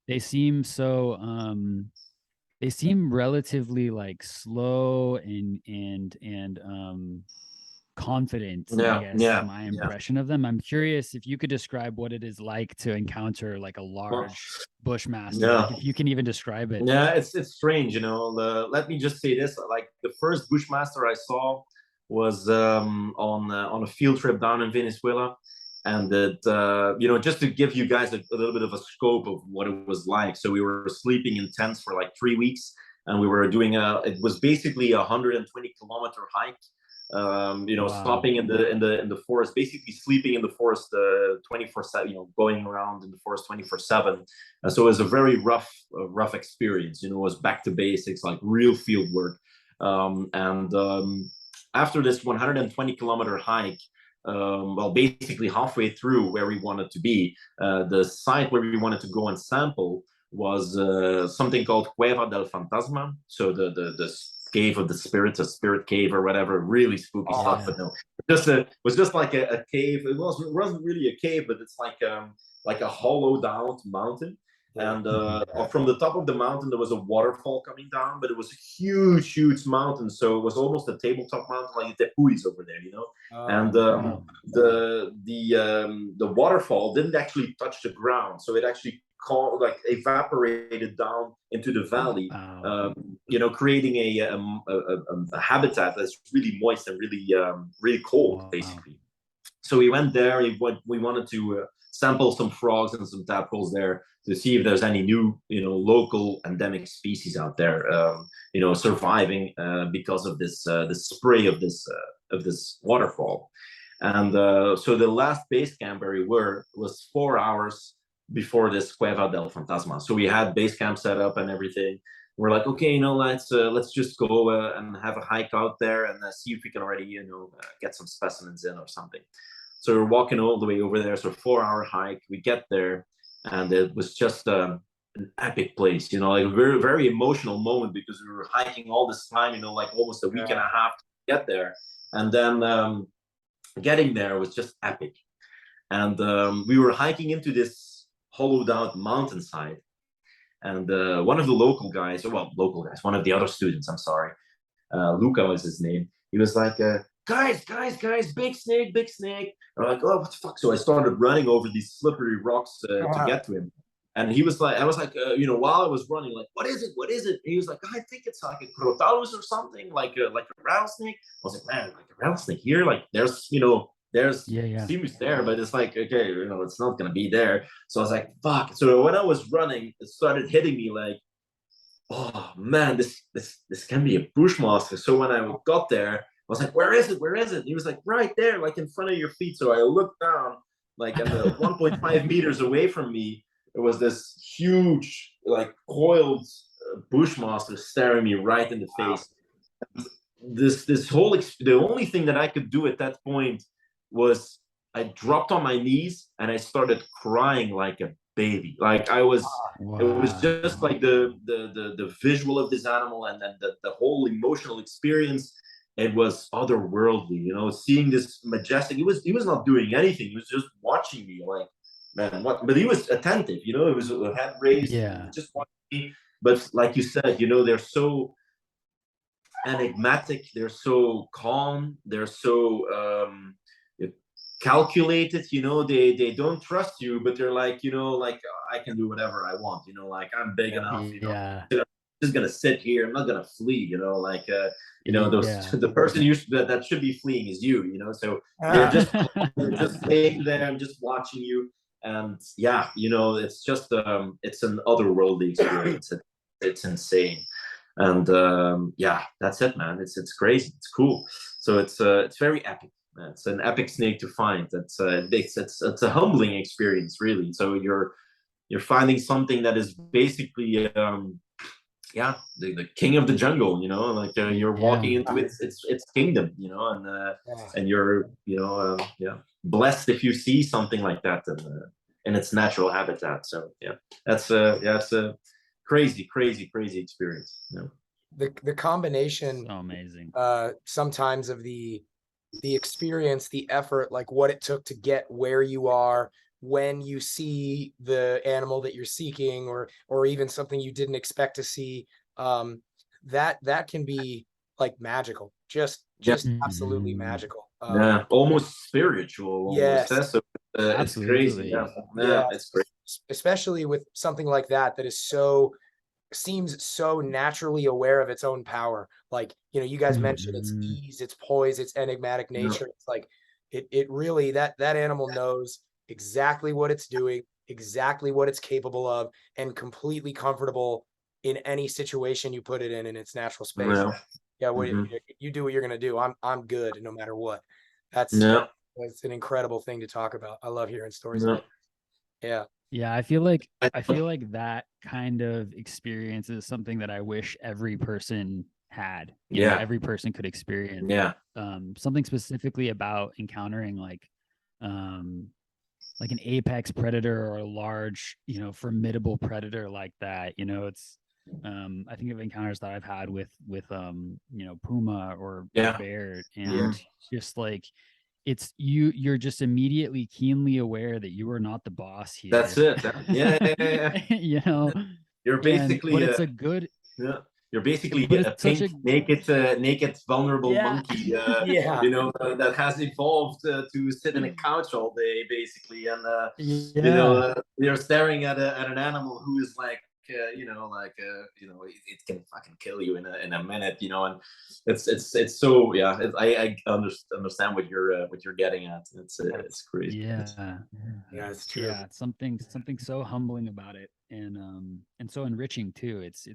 they seem so they seem relatively like slow and confident, I Yeah, guess, yeah, my yeah. impression of them. I'm curious if you could describe what it is like to encounter like a Well, large Bushmaster, yeah. like if you can even describe it. Yeah, it's strange, you know. Let me just say this: like the first Bushmaster I saw was on a field trip down in Venezuela, and that you know, just to give you guys a little bit of a scope of what it was like. So we were sleeping in tents for like 3 weeks, and we were doing it was basically a 120-kilometer hike. You know, Wow. stopping in the forest, basically sleeping in the forest 24/7. You know, going around in the forest 24/7. So it was a very rough experience. You know, it was back to basics, like real field work. And after this 120-kilometer hike, well, basically halfway through where we wanted to be, the site where we wanted to go and sample was something called Cueva del Fantasma. So the cave of the spirits, a spirit cave or whatever, really spooky stuff. But no, it was just like a cave. It wasn't really a cave, but it's like a hollowed out mountain. And from the top of the mountain, there was a waterfall coming down, but it was a huge, huge mountain. So it was almost a tabletop mountain, like the Tepuis over there, you know. And the waterfall didn't actually touch the ground, so it actually evaporated down into the valley. You know, creating a habitat that's really moist and really cold, basically. So we went there. We wanted to sample some frogs and some tadpoles there to see if there's any new, you know, local endemic species out there, you know, surviving because of this spray of this waterfall. And so the last base camp where we were was 4 hours before this Cueva del Fantasma. So we had base camp set up and everything. We're like, okay, you know, let's just go and have a hike out there and see if we can already, you know, get some specimens in or something. So we're walking all the way over there. So 4 hour hike. We get there, and it was just an epic place. You know, like a very very emotional moment because we were hiking all this time. You know, like almost a week and a half to get there, and then getting there was just epic. And we were hiking into this hollowed out mountainside, and one of the local guys, one of the other students, I'm sorry, Luca was his name. He was like, guys, big snake, big snake. And I'm like, oh, what the fuck? So I started running over these slippery rocks to get to him. And he was like, I was like, you know, while I was running, like, what is it? What is it? And he was like, I think it's like a crotalus or something, like a rattlesnake. I was like, man, like a rattlesnake here? Like there's, you know, there's seems there, but it's like, okay, you know, it's not gonna be there. So I was like, fuck. So when I was running, it started hitting me like, oh man, this can be a Bushmaster. So when I got there, I was like, where is it? Where is it? And he was like, right there, like in front of your feet. So I looked down, like at the 1.5 meters away from me, there was this huge, like coiled Bushmaster staring me right in the face. The only thing that I could do at that point was I dropped on my knees and I started crying like a baby. Like I was, it was just like the visual of this animal and then the whole emotional experience. It was otherworldly, you know, seeing this majestic. He was not doing anything. He was just watching me, like, man, what? But he was attentive, you know. It was a head raised, just watching me. But like you said, you know, they're so enigmatic. They're so calm. They're so calculated, you know. They don't trust you, but they're like, you know, like I can do whatever I want, you know, like I'm big enough, you know. I'm just gonna sit here. I'm not gonna flee, you know, like you know, the person that should be fleeing is you know. So you're just staying there and just watching you. And yeah, you know, it's just it's an otherworldly experience. It's insane. And yeah, that's it, man. It's crazy. It's cool. So it's very epic. It's an epic snake to find. It's a humbling experience, really. So you're finding something that is basically yeah, the king of the jungle, you know, like you're walking into its kingdom, you know, and you're, you know, yeah, blessed if you see something like that in its natural habitat. So yeah, it's a crazy experience, you know. The combination, so amazing, sometimes of the experience, the effort, like what it took to get where you are, when you see the animal that you're seeking, or even something you didn't expect to see, that can be like magical, just absolutely magical. almost spiritual, almost. Yes. So it's crazy. Yeah, it's great. Especially with something like that is seems so naturally aware of its own power. Like, you guys mentioned its ease, its poise, its enigmatic nature. It's like it really, that animal knows exactly what it's doing, exactly what it's capable of, and completely comfortable in any situation you put it in its natural space. You do what you're gonna do. I'm good no matter what. That's an incredible thing to talk about. I love hearing stories like that. Yeah, I feel like that kind of experience is something that I wish every person had. You know, every person could experience. Something specifically about encountering like an apex predator or a large, formidable predator like that. It's I think of encounters that I've had with puma or bear, and just like it's you're just immediately keenly aware that you are not the boss here. That's it. Yeah. You're basically but it's a good you're basically a pink, naked, vulnerable monkey, that has evolved to sit in a couch all day, basically, and you're staring at an animal who is like, it can fucking kill you in a minute, and it's so I understand what you're getting at. It's crazy. Yeah, it's true. Yeah, it's something so humbling about it, and so enriching too. It's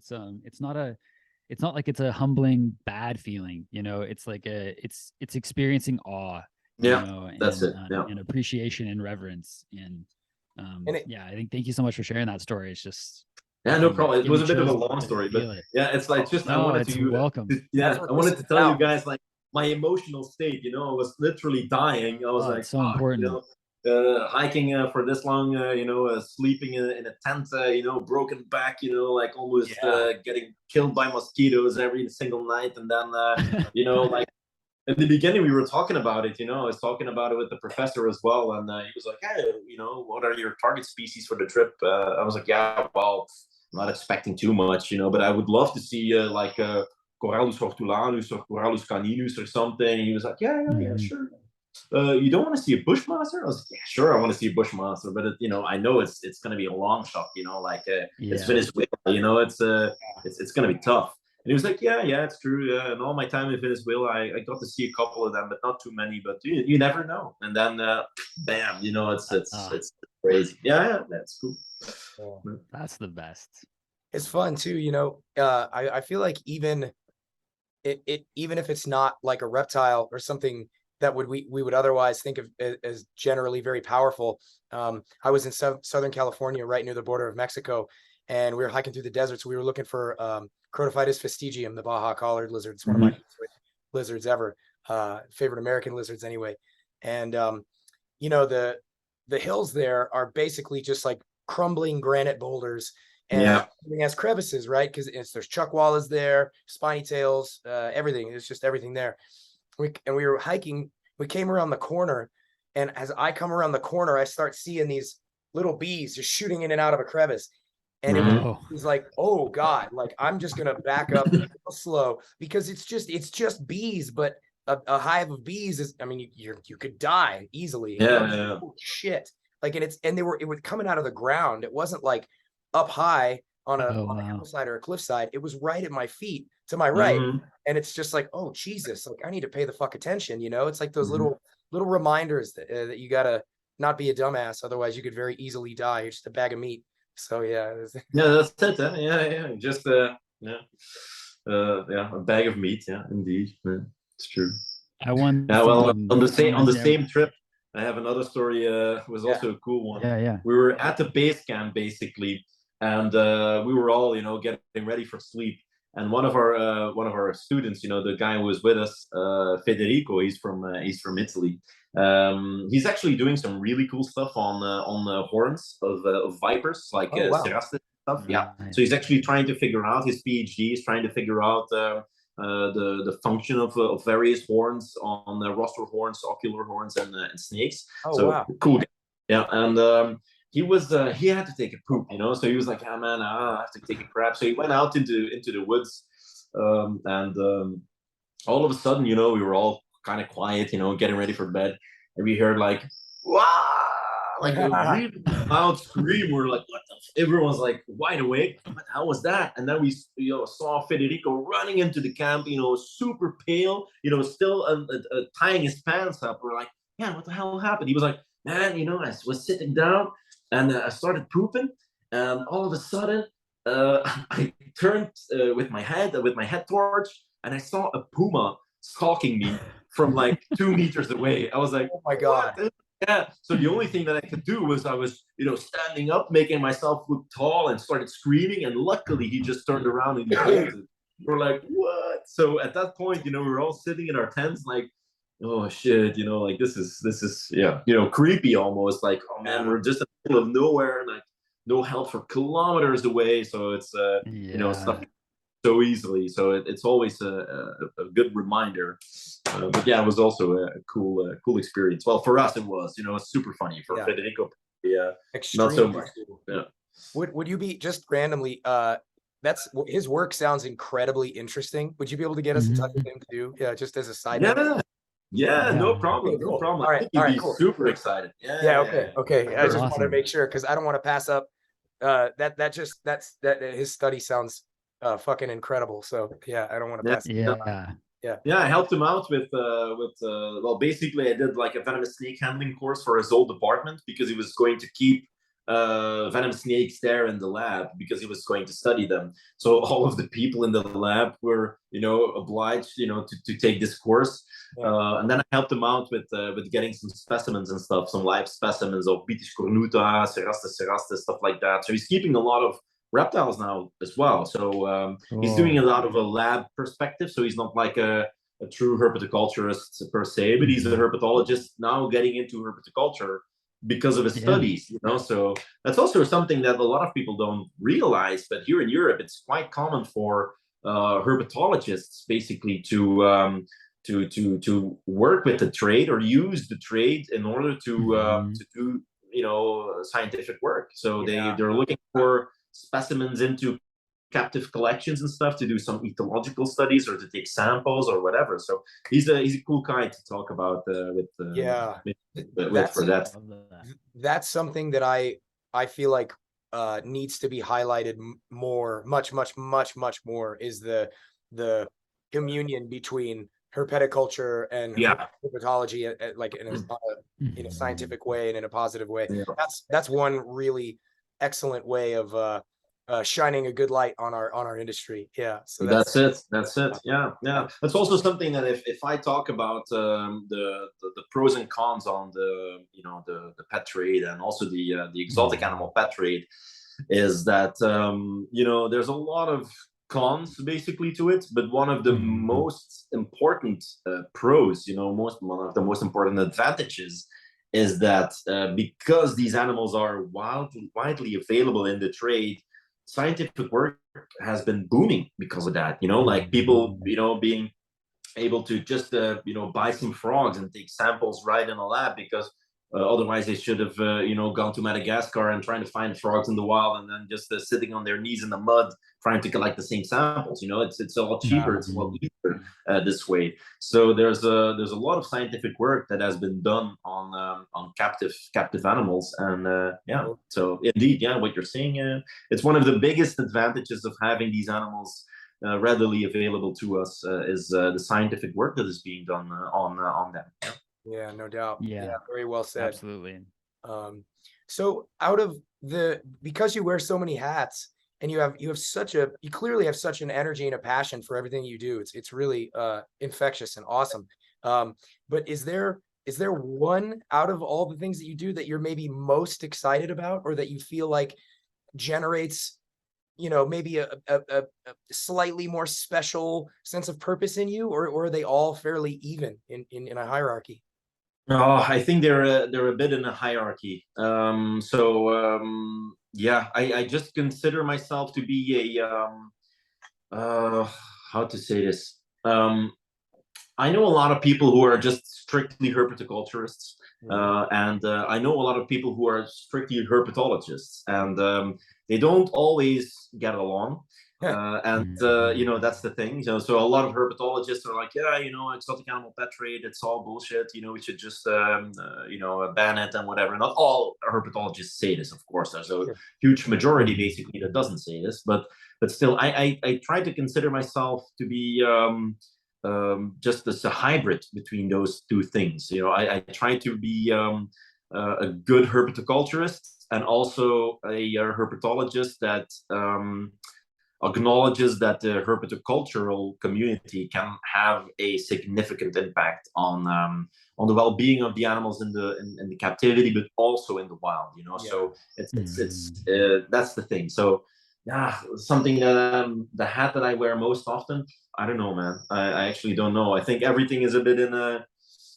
not like it's a humbling bad feeling, it's like it's experiencing awe, that's it. And appreciation and reverence, and I think thank you so much for sharing that story. It's just no problem. It was a bit of a long story, but it's like I wanted to tell you guys, like, my emotional state. I was literally dying. I was like, so important. Hiking for this long, sleeping in a tent, broken back, like almost getting killed by mosquitoes every single night, and then like in the beginning we were talking about it. I was talking about it with the professor as well, and he was like, hey, what are your target species for the trip? I was like, well, I'm not expecting too much, but I would love to see like Corallus hortulanus or Corallus caninus or something. And he was like, yeah, sure. You don't want to see a Bushmaster? I was like, yeah, sure, I want to see a Bushmaster, but I know it's going to be a long shot, it's Venezuela, it's going to be tough. And he was like, yeah, it's true. And all my time in Venezuela, I got to see a couple of them, but not too many. But you never know. And then, bam, it's crazy. Yeah, that's cool. That's the best. It's fun too. I feel like even if it's not like a reptile or something that we would otherwise think of as generally very powerful. I was in Southern California, right near the border of Mexico, and we were hiking through the desert. So we were looking for Crotophytus fastigium, the Baja collared lizard. It's one of my favorite lizards ever, favorite American lizards anyway. And the hills there are basically just like crumbling granite boulders, and everything has crevices, right? Because there's chuckwallas there, spiny tails, everything. It's just everything there. We were hiking. We came around the corner, and as I come around the corner, I start seeing these little bees just shooting in and out of a crevice. And it was like, oh God, like I'm just gonna back up real slow, because it's just bees, but a hive of bees is, I mean, you could die easily. Oh, shit. Like, and it was coming out of the ground. It wasn't like up high on a hillside or a cliffside. It was right at my feet to my right. And it's just like, oh Jesus, like I need to pay the fuck attention. It's like those little reminders that you gotta not be a dumbass, otherwise you could very easily die. You're just a bag of meat. So that's it. Just a bag of meat. Yeah, indeed. Yeah, it's true. On the same trip, I have another story. Was also a cool one. We were at the base camp basically, and we were all getting ready for sleep. And one of our students, the guy who was with us, Federico, he's from Italy. He's actually doing some really cool stuff on the horns of vipers, like cerastes stuff. Yeah. So he's actually trying to figure out, his PhD is trying to figure out the function of various horns on the rostral horns, ocular horns, and snakes. Cool. Yeah, and he had to take a poop, so he was like, ah, man, I have to take a crap. So he went out into the woods, and all of a sudden, we were all kind of quiet, getting ready for bed, and we heard like, wow, like a really loud scream. We're like, what the everyone's like wide awake. What the hell was that? And then we saw Federico running into the camp, super pale, still tying his pants up. We're like, yeah, what the hell happened? He was like, man, I was sitting down and I started pooping, and all of a sudden I turned with my head torch, and I saw a puma stalking me from like 2 meters away. I was like, oh my God. What? Yeah. So the only thing that I could do was I was, standing up, making myself look tall, and started screaming. And luckily, he just turned around and he bolted. We're like, what? So at that point, we were all sitting in our tents, like, oh shit, like this is yeah, creepy almost. Like, oh man, we're just in the middle of nowhere, like no help for kilometers away. So it's stuff so easily. So it's always a good reminder. But yeah, it was also a cool experience. Well, for us, it was, it's super funny. For Federico, not so much. Yeah. Would you be just randomly? That's his work sounds incredibly interesting. Would you be able to get us in touch with him too? Yeah, just as a side note. Yeah, no problem. Okay, cool. No problem. All right, I think you'd be super excited. Okay. I just wanted to make sure, because I don't want to pass up. That his study sounds fucking incredible. So yeah, I don't want to pass. Yeah, I helped him out with well, basically I did like a venomous snake handling course for his whole department, because he was going to keep venomous snakes there in the lab, because he was going to study them. So all of the people in the lab were, obliged, to take this course. And then I helped him out with getting some specimens and stuff, some live specimens of Bitis cornuta, Cerastes, stuff like that. So he's keeping a lot of reptiles now as well. So he's doing a lot of a lab perspective. So he's not like a true herpetoculturist per se, but he's a herpetologist now getting into herpetoculture because of his studies, So that's also something that a lot of people don't realize. But here in Europe, it's quite common for herpetologists basically to work with the trade or use the trade in order to do scientific work. So they're looking for specimens into captive collections and stuff to do some ethological studies or to take samples or whatever. So he's a cool guy to talk about with for that. That's something that I feel like needs to be highlighted more, much more, is the communion between herpetoculture and herpetology, like in a scientific way and in a positive way. That's one really excellent way of shining a good light on our industry. So that's it. Yeah. That's also something that if I talk about the pros and cons on the pet trade, and also the exotic animal pet trade, is that there's a lot of cons basically to it, but one of the most important pros, one of the most important advantages, is that because these animals are widely available in the trade, scientific work has been booming because of that. Like people being able to just buy some frogs and take samples right in a lab, because otherwise they should have gone to Madagascar and trying to find frogs in the wild, and then just sitting on their knees in the mud trying to collect the same samples. It's a lot cheaper, it's a lot easier this way. So there's a lot of scientific work that has been done on captive animals, and so indeed, what you're saying, it's one of the biggest advantages of having these animals readily available to us, is the scientific work that is being done on them. Yeah, no doubt. Yeah, very well said. Absolutely. So because you wear so many hats, and you clearly have such an energy and a passion for everything you do, it's really infectious and awesome. But is there one out of all the things that you do that you're maybe most excited about, or that you feel like generates maybe a slightly more special sense of purpose in you, or are they all fairly even in a hierarchy? Oh, I think they're a bit in a hierarchy. I just consider myself to be how to say this. I know a lot of people who are just strictly herpetoculturists, and I know a lot of people who are strictly herpetologists, and they don't always get along. That's the thing. So a lot of herpetologists are like, yeah, exotic animal pet trade, it's all bullshit. We should just ban it and whatever. Not all herpetologists say this, of course. There's a huge majority basically that doesn't say this, but still, I try to consider myself to be just as a hybrid between those two things. I try to be a good herpetoculturist and also a herpetologist that acknowledges that the herpetocultural community can have a significant impact on the well-being of the animals in the captivity, but also in the wild. So it's that's the thing. So something that the hat that I wear most often, I don't know, man. I actually don't know. I think everything is a bit in a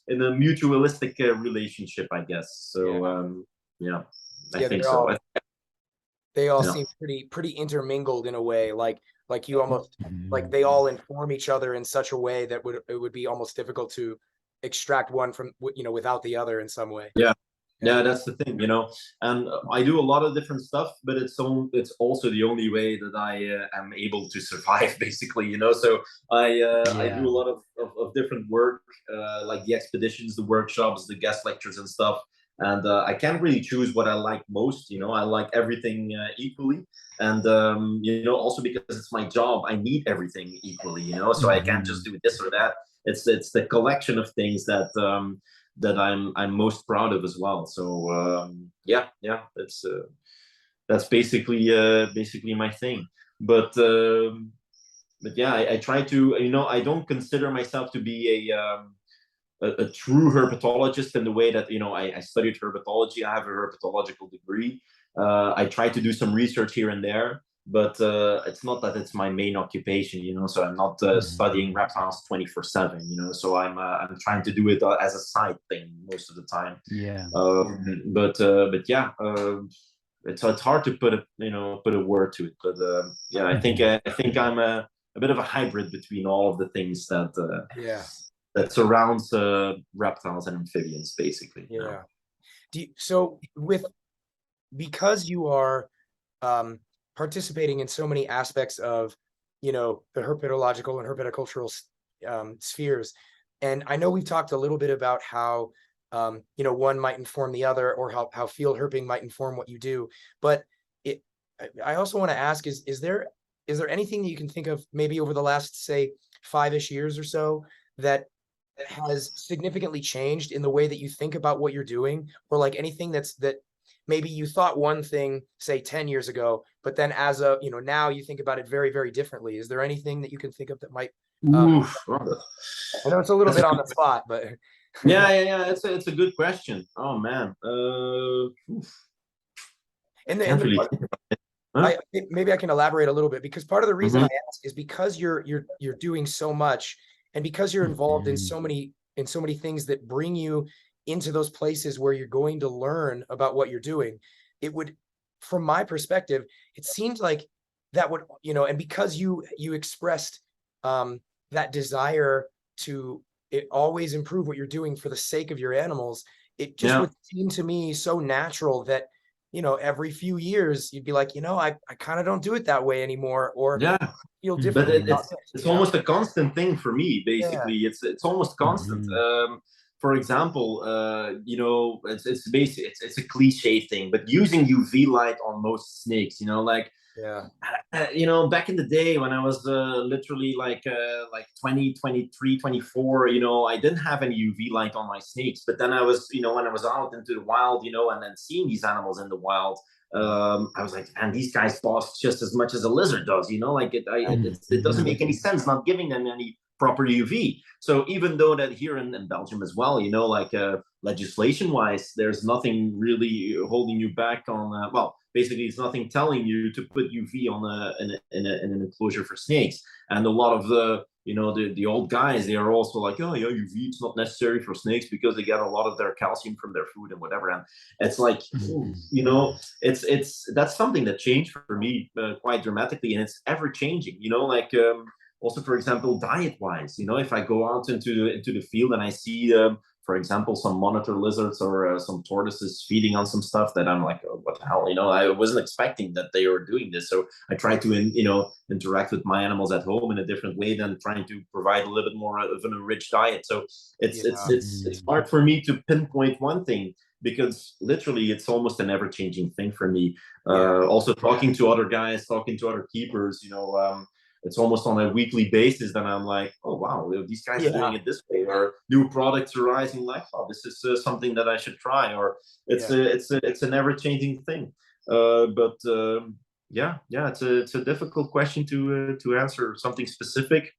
mutualistic relationship, I guess. So I think so. They all seem pretty intermingled in a way, like you almost like they all inform each other in such a way that it would be almost difficult to extract one from without the other in some way. Yeah, that's the thing, and I do a lot of different stuff, but it's also the only way that I am able to survive, basically. So I do a lot of different work, like the expeditions, the workshops, the guest lectures and stuff. And I can't really choose what I like most. I like everything equally, and also because it's my job, I need everything equally. So I can't just do this or that. It's the collection of things that I'm most proud of as well. So that's basically my thing. But yeah, I try to I don't consider myself to be a true herpetologist in the way that I studied herpetology. I have a herpetological degree. I try to do some research here and there, but it's not that it's my main occupation. So I'm not studying reptiles 24/7. So I'm trying to do it as a side thing most of the time. But yeah, it's hard to put a word to it. But I think I'm a bit of a hybrid between all of the things that surrounds reptiles and amphibians, basically. Because you are participating in so many aspects of the herpetological and herpetocultural spheres, and I know we've talked a little bit about how one might inform the other, or how field herping might inform what you do, but I also want to ask, is there anything that you can think of maybe over the last, say, 5-ish years or so that has significantly changed in the way that you think about what you're doing, or like anything that maybe you thought one thing, say 10 years ago, but then as a now you think about it very, very differently? Is there anything that you can think of that might I know it's a little bit on the spot, but yeah, it's a good question. Oh man. Maybe I can elaborate a little bit, because part of the reason I ask is because you're doing so much, and because you're involved in so many things that bring you into those places where you're going to learn about what you're doing. It would, from my perspective, it seems like that would, and because you expressed that desire to always improve what you're doing for the sake of your animals, it just would seem to me so natural that every few years you'd be like, I kind of don't do it that way anymore, or feel different. But it's almost a constant thing for me, basically. It's almost constant. For example, it's basically it's a cliche thing, but using UV light on most snakes, back in the day when I was literally like 20, 23, 24, I didn't have any UV light on my snakes. But then I was, when I was out into the wild, and then seeing these animals in the wild, I was like, man, these guys cost just as much as a lizard does, it doesn't make any sense not giving them any proper UV. So even though that here in Belgium as well, legislation wise, there's nothing really holding you back on, basically it's nothing telling you to put UV on in an enclosure for snakes. And a lot of the old guys, they are also like, oh yeah, UV, it's not necessary for snakes because they get a lot of their calcium from their food and whatever. And it's like, that's something that changed for me quite dramatically, and it's ever changing. Also, for example, diet wise, if I go out into the field and I see, for example, some monitor lizards or some tortoises feeding on some stuff that I'm like, oh, what the hell, I wasn't expecting that they were doing this. So I try to, interact with my animals at home in a different way than trying to provide a little bit more of an enriched diet. So it's hard for me to pinpoint one thing, because literally it's almost an ever-changing thing for me. Also talking to other guys, talking to other keepers, it's almost on a weekly basis that I'm like, oh wow, these guys are doing it this way, or new products are rising, like, oh, this is something that I should try, or it's an ever-changing thing. It's a difficult question to answer something specific.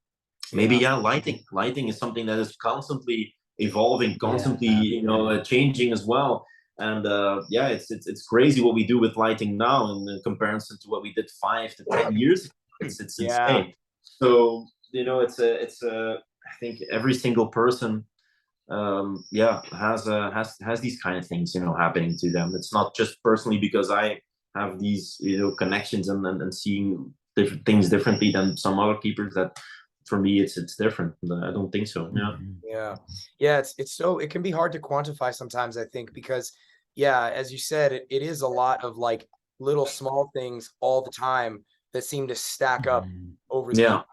Maybe lighting is something that is constantly evolving, constantly changing as well. And it's crazy what we do with lighting now in comparison to what we did 5 to 10 years ago. It's insane. So I think every single person has these kind of things happening to them. It's not just personally because I have these connections and seeing different things differently than some other keepers, that for me it's different. I don't think so. It can be hard to quantify sometimes, I think, because as you said, it is a lot of like little small things all the time that seem to stack up over the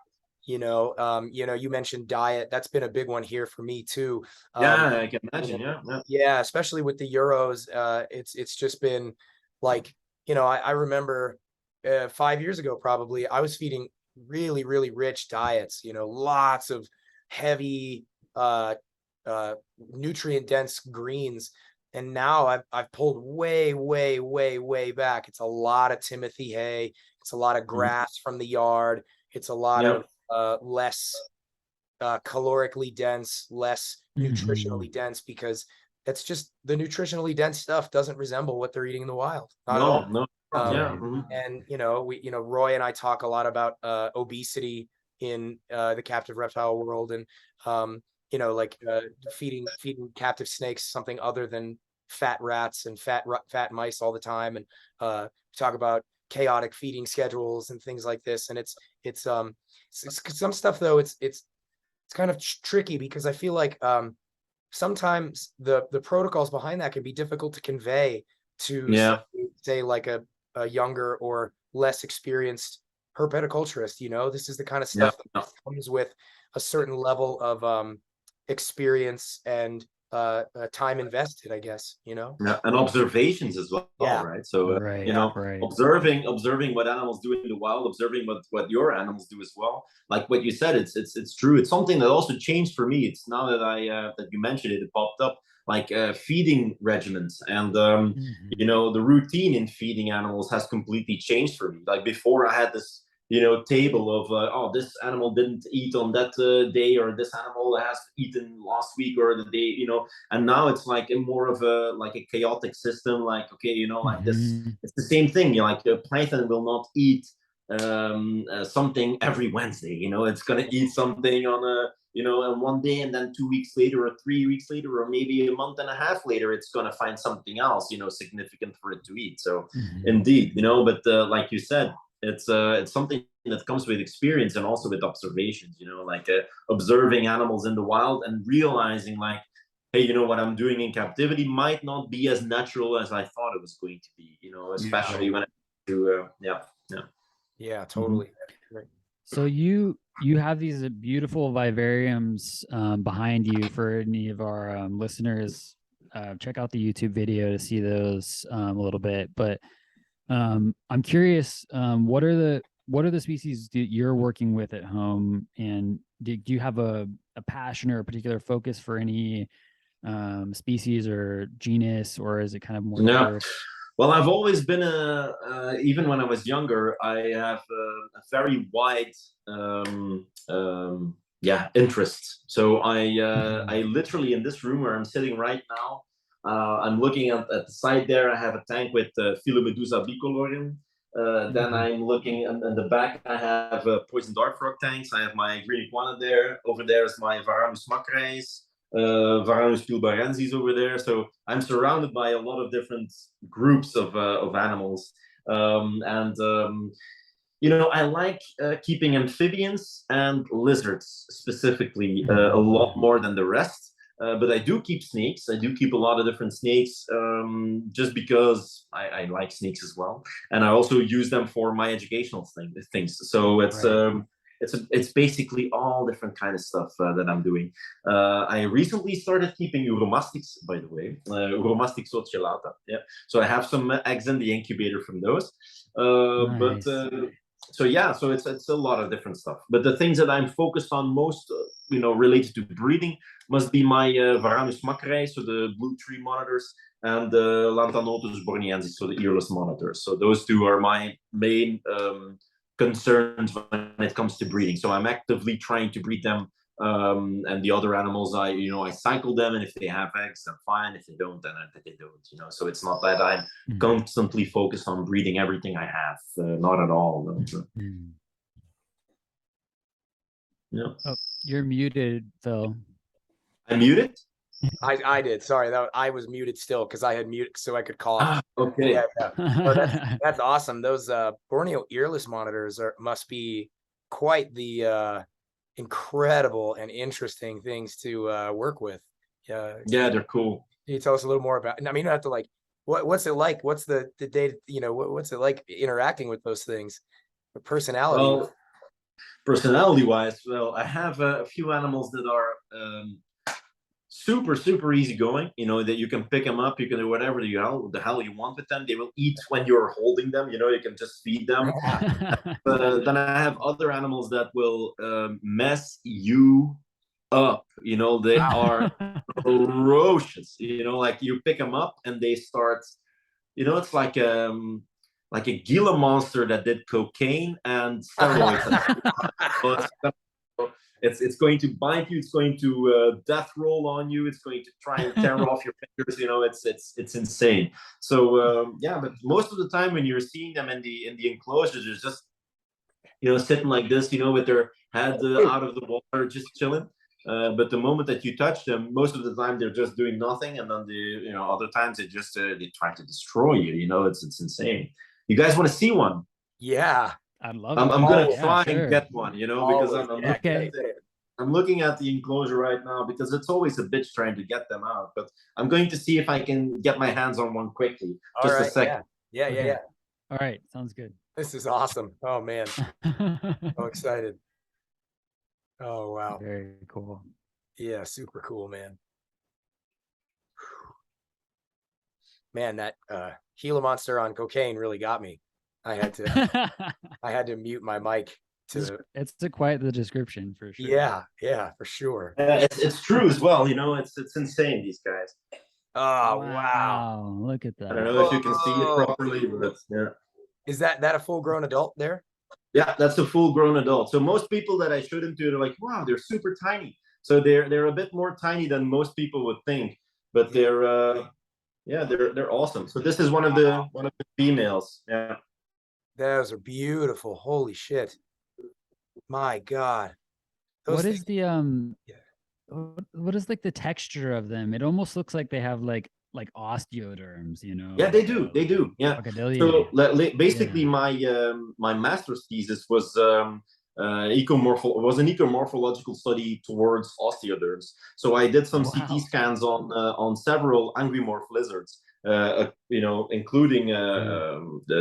years. You mentioned diet. That's been a big one here for me too. I can imagine. Especially with the Euros. It's just been like, I remember 5 years ago, probably, I was feeding really, really rich diets, lots of heavy, nutrient dense greens. And now I've pulled way, way, way, way back. It's a lot of Timothy hay. It's a lot of grass from the yard. It's a lot of less calorically dense, less nutritionally dense, because that's just the nutritionally dense stuff doesn't resemble what they're eating in the wild. No. And Roy and I talk a lot about obesity in the captive reptile world, and feeding captive snakes something other than fat rats and fat mice all the time, and talk about chaotic feeding schedules and things like this. And it's some stuff, though, it's kind of tricky, because I feel like sometimes the protocols behind that can be difficult to convey to say like a younger or less experienced herpetoculturist. This is the kind of stuff that comes with a certain level of experience and time invested, I guess. And observations as well, right? So observing what animals do in the wild, observing what your animals do as well. Like what you said, it's true. It's something that also changed for me. It's now that that you mentioned it popped up, like feeding regimens, and the routine in feeding animals has completely changed for me. Like before, I had this table of this animal didn't eat on that day, or this animal has eaten last week or the day, and now it's like more of a chaotic system. Like, okay, like this, it's the same thing. Like a python will not eat something every Wednesday. It's gonna eat something on one day, and then 2 weeks later or 3 weeks later, or maybe a month and a half later, it's gonna find something else significant for it to eat. So indeed, but like you said, it's something that comes with experience and also with observations, observing animals in the wild and realizing, like, hey, what I'm doing in captivity might not be as natural as I thought it was going to be, especially when it to totally. So you have these beautiful vivariums behind you. For any of our listeners, check out the YouTube video to see those a little bit. But I'm curious, what are the species that you're working with at home, and do you have a passion or a particular focus for any species or genus, or is it kind of more diverse? Well, I've always been even when I was younger, I have a very wide interest. So I literally, in this room where I'm sitting right now, I'm looking at the side there. I have a tank with Philomedusa bicolorium. Then I'm looking in the back. I have poison dart frog tanks. I have my green iguana there. Over there is my Varanus macraeus, Varanus pilbarensis over there. So I'm surrounded by a lot of different groups of animals. I like keeping amphibians and lizards specifically a lot more than the rest. But I do keep snakes. I do keep a lot of different snakes, just because I like snakes as well, and I also use them for my educational things. So it's basically all different kind of stuff that I'm doing. I recently started keeping uromastics, by the way, uromastics ocellata. Yeah, so I have some eggs in the incubator from those. But Nice. so yeah, so it's a lot of different stuff. But the things that I'm focused on most, related to breeding, must be my Varanus macrae, so the blue tree monitors, and the Lantanotus borneensis, so the earless monitors. So those two are my main concerns when it comes to breeding. So I'm actively trying to breed them. And the other animals, I cycle them, and if they have eggs, then fine. If they don't, then they don't. So it's not that I'm constantly focused on breeding everything I have. Not at all. No. Yeah. Oh, you're muted, Phil. I'm muted? I did. Sorry, I was muted still because I had muted so I could cough. Okay. Yeah. Oh, that's awesome. Those Borneo earless monitors must be quite the incredible and interesting things to work with. Yeah, they're cool. Can you tell us a little more about? I mean, you don't have to like. What's it like? What's the day? What's it like interacting with those things? The personality. Well, personality-wise, I have a few animals that are super easygoing. That you can pick them up, you can do whatever the hell you want with them. They will eat when you're holding them. You can just feed them. But then I have other animals that will mess you up. They are ferocious. Like you pick them up and they start. It's like a Gila monster that did cocaine and steroids. It's going to bite you. It's going to death roll on you. It's going to try and tear off your fingers. It's insane. So but most of the time when you're seeing them in the enclosures, they're just sitting like this, with their head out of the water, just chilling. But the moment that you touch them, most of the time they're just doing nothing, and then other times they just they try to destroy you. It's insane. You guys want to see one? Yeah. I'd love I'm gonna try sure. and get one, because I'm looking at the enclosure right now, because it's always a bitch trying to get them out. But I'm going to see if I can get my hands on one quickly. Just a second. Yeah. All right, sounds good. This is awesome. Oh man, I'm excited. Oh wow, very cool. Yeah, super cool, man. Man, that Gila monster on cocaine really got me. I had to mute my mic. It's quite the description for sure. Yeah, for sure. It's true as well. It's insane, these guys. Oh wow! Look at that. I don't know if you can see it properly, but yeah. Is that a full-grown adult there? Yeah, that's a full-grown adult. So most people that I showed them to, they're like, wow, they're super tiny. So they're a bit more tiny than most people would think, but they're awesome. So this is one of the females. Yeah. Those are beautiful. Holy shit. My God. What is the what is like the texture of them? It almost looks like they have like osteoderms, Yeah, they do. Yeah. So basically my master's thesis was an ecomorphological study towards osteoderms. So I did some CT scans on several anguimorph lizards, including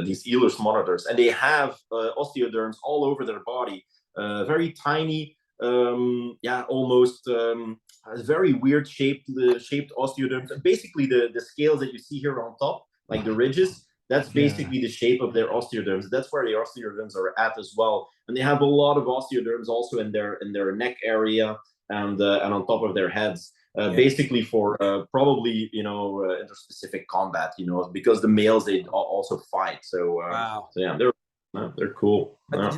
these Ehlers monitors, and they have osteoderms all over their body, very tiny, almost very weird shaped osteoderms. Basically, the scales that you see here on top, like the ridges, that's basically the shape of their osteoderms. That's where the osteoderms are at as well, and they have a lot of osteoderms also in their neck area and on top of their heads. Basically for probably interspecific combat, because the males they also fight. So so yeah, they're cool. Do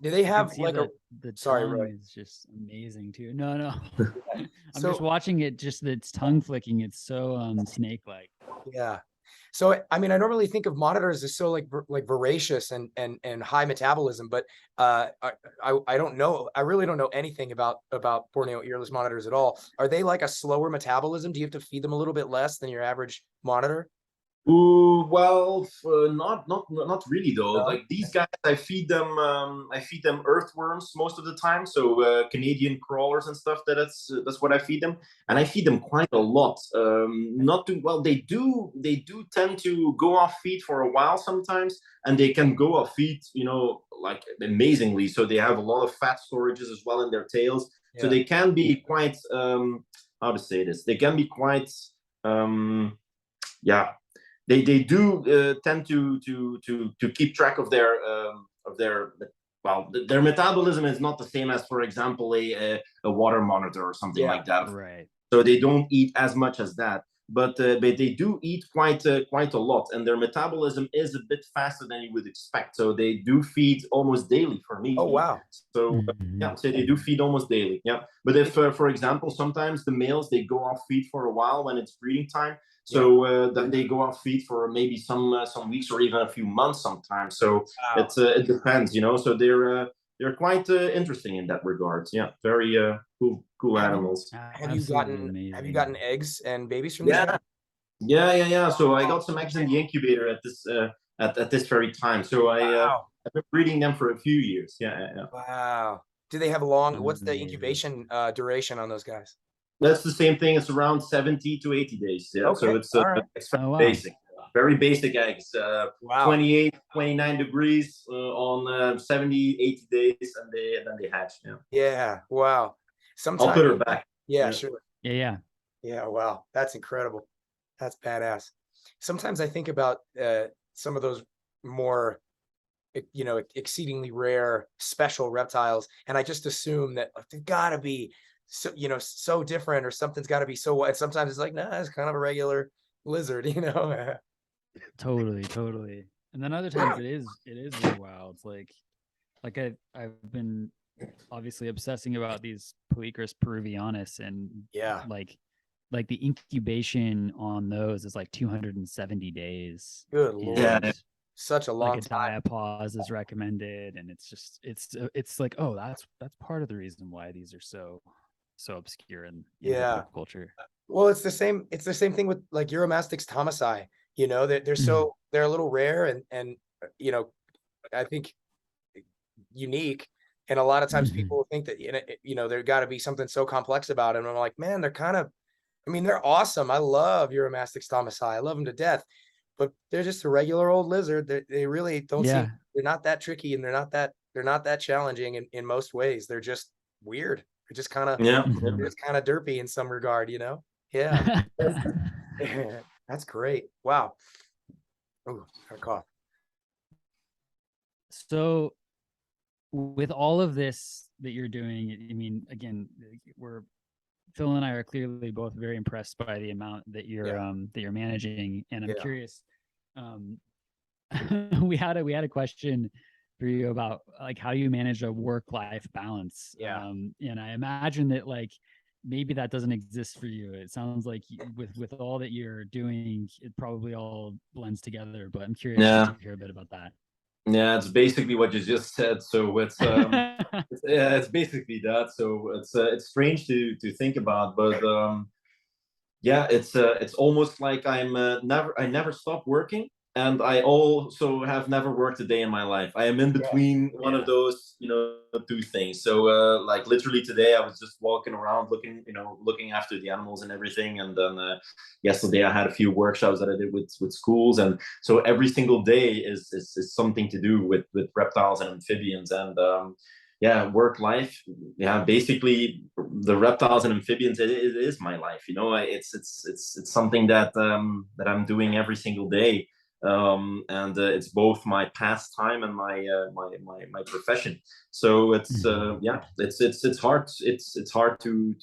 they have like the sorry, tongue Roy. is just amazing too. No. I'm just watching it, just its tongue flicking. It's so snake-like. Yeah. So I mean, I normally think of monitors as so like voracious and high metabolism, but I don't know. I really don't know anything about Borneo earless monitors at all. Are they like a slower metabolism? Do you have to feed them a little bit less than your average monitor? Ooh, well, not really though. No? Like these guys, I feed them earthworms most of the time. So Canadian crawlers and stuff. That's what I feed them, and I feed them quite a lot. Not too well. They do tend to go off feed for a while sometimes, and they can go off feed, like amazingly. So they have a lot of fat storages as well in their tails. So Yeah. they can be quite how to say this? They can be quite yeah, they do tend to keep track of their well, their metabolism is not the same as, for example, a water monitor or something Yeah. like that. Right. So they don't eat as much as that, but they do eat quite a lot, and their metabolism is a bit faster than you would expect. So they do feed almost daily for Oh, me. wow. So Mhm. yeah, so they do feed almost daily. Yeah, but if for example, sometimes the males they go off feed for a while when it's breeding time. Yeah. So then they go off feed for maybe some weeks or even a few months sometimes. So Wow. it depends, So they're quite interesting in that regard. Yeah, very cool Have you animals. Absolutely have you amazing. gotten eggs and babies from these guys? Yeah, yeah. So I got some eggs in the incubator at this at this very time. So Wow. I've been breeding them for a few years. Yeah. Wow. Do they have a long, what's the Amazing. incubation duration on those guys? That's the same thing. It's around 70 to 80 days. Yeah. So Okay. All right. it's very Oh wow. basic. Very basic eggs. Wow. 28, 29 degrees on 70, 80 days, and then they hatch. Yeah. Yeah. Wow. I'll Sometimes, put her back. yeah, Yeah. sure. Yeah. Yeah. Wow. That's incredible. That's badass. Sometimes I think about some of those more, exceedingly rare special reptiles, and I just assume that like, they've got to be so different, or something's got to be so. And sometimes it's like, nah, it's kind of a regular lizard, Totally. And then other times it is really wild. It's like I've been obviously obsessing about these Polychrus peruvianus, and Yeah. like the incubation on those is like 270 days. Good Lord. Yeah. Such a Like long a time. diapause is recommended, and it's like, oh, that's part of the reason why these are so obscure in Yeah. herpetoculture. Well, it's the same thing with like Uromastix thomasi. They're Mhm. they're a little rare and I think unique. And a lot of times Mhm. people think that there got to be something so complex about it. And I'm like, man, they're kind of, I mean, they're awesome. I love Uromastix thomasi. I love them to death. But they're just a regular old lizard. They really don't seem, Yeah. they're not that tricky, and they're not that challenging in most ways. They're just weird. They're just kind of Yeah. Mhm. they're just kind of derpy in some regard. Yeah. That's great. Wow. Oh, got a cough. So with all of this that you're doing, I mean, again, Phil and I are clearly both very impressed by the amount that you're managing, and I'm Yeah. curious. Um, we had a question for you about like how you manage a work-life balance. Yeah. And I imagine that like maybe that doesn't exist for you. It sounds like with all that you're doing, it probably all blends together. But I'm curious to Yeah. hear a bit about that. Yeah, it's basically what you just said. So it's basically that. So it's strange to think about, but yeah, it's almost like I never stop working, and I also have never worked a day in my life. I am in Yeah. between one of those two things. So like literally today I was just walking around looking after the animals and everything, and then yesterday I had a few workshops that I did with schools, and so every single day is something to do with reptiles and amphibians, and yeah, work life. Yeah, basically the reptiles and amphibians, it is my life. It's something that I'm doing every single day, and it's both my pastime and my profession. So it's yeah, it's hard. It's hard to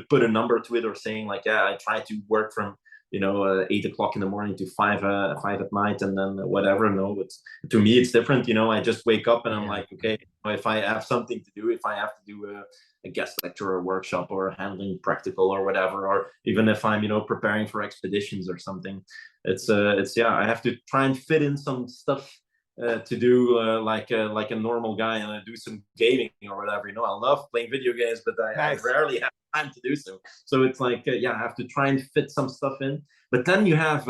put a number to it, or saying like, yeah, I try to work from 8 o'clock in the morning to five at night, and then whatever. No, but to me it's different. I just wake up and I'm like, okay, if I have something to do, if I have to do a guest lecture or a workshop or handling practical or whatever, or even if I'm preparing for expeditions or something, it's yeah, I have to try and fit in some stuff to do like a normal guy, and I do some gaming or whatever. I love playing video games, but I rarely have time to do so. So it's like yeah, I have to try and fit some stuff in. But then you have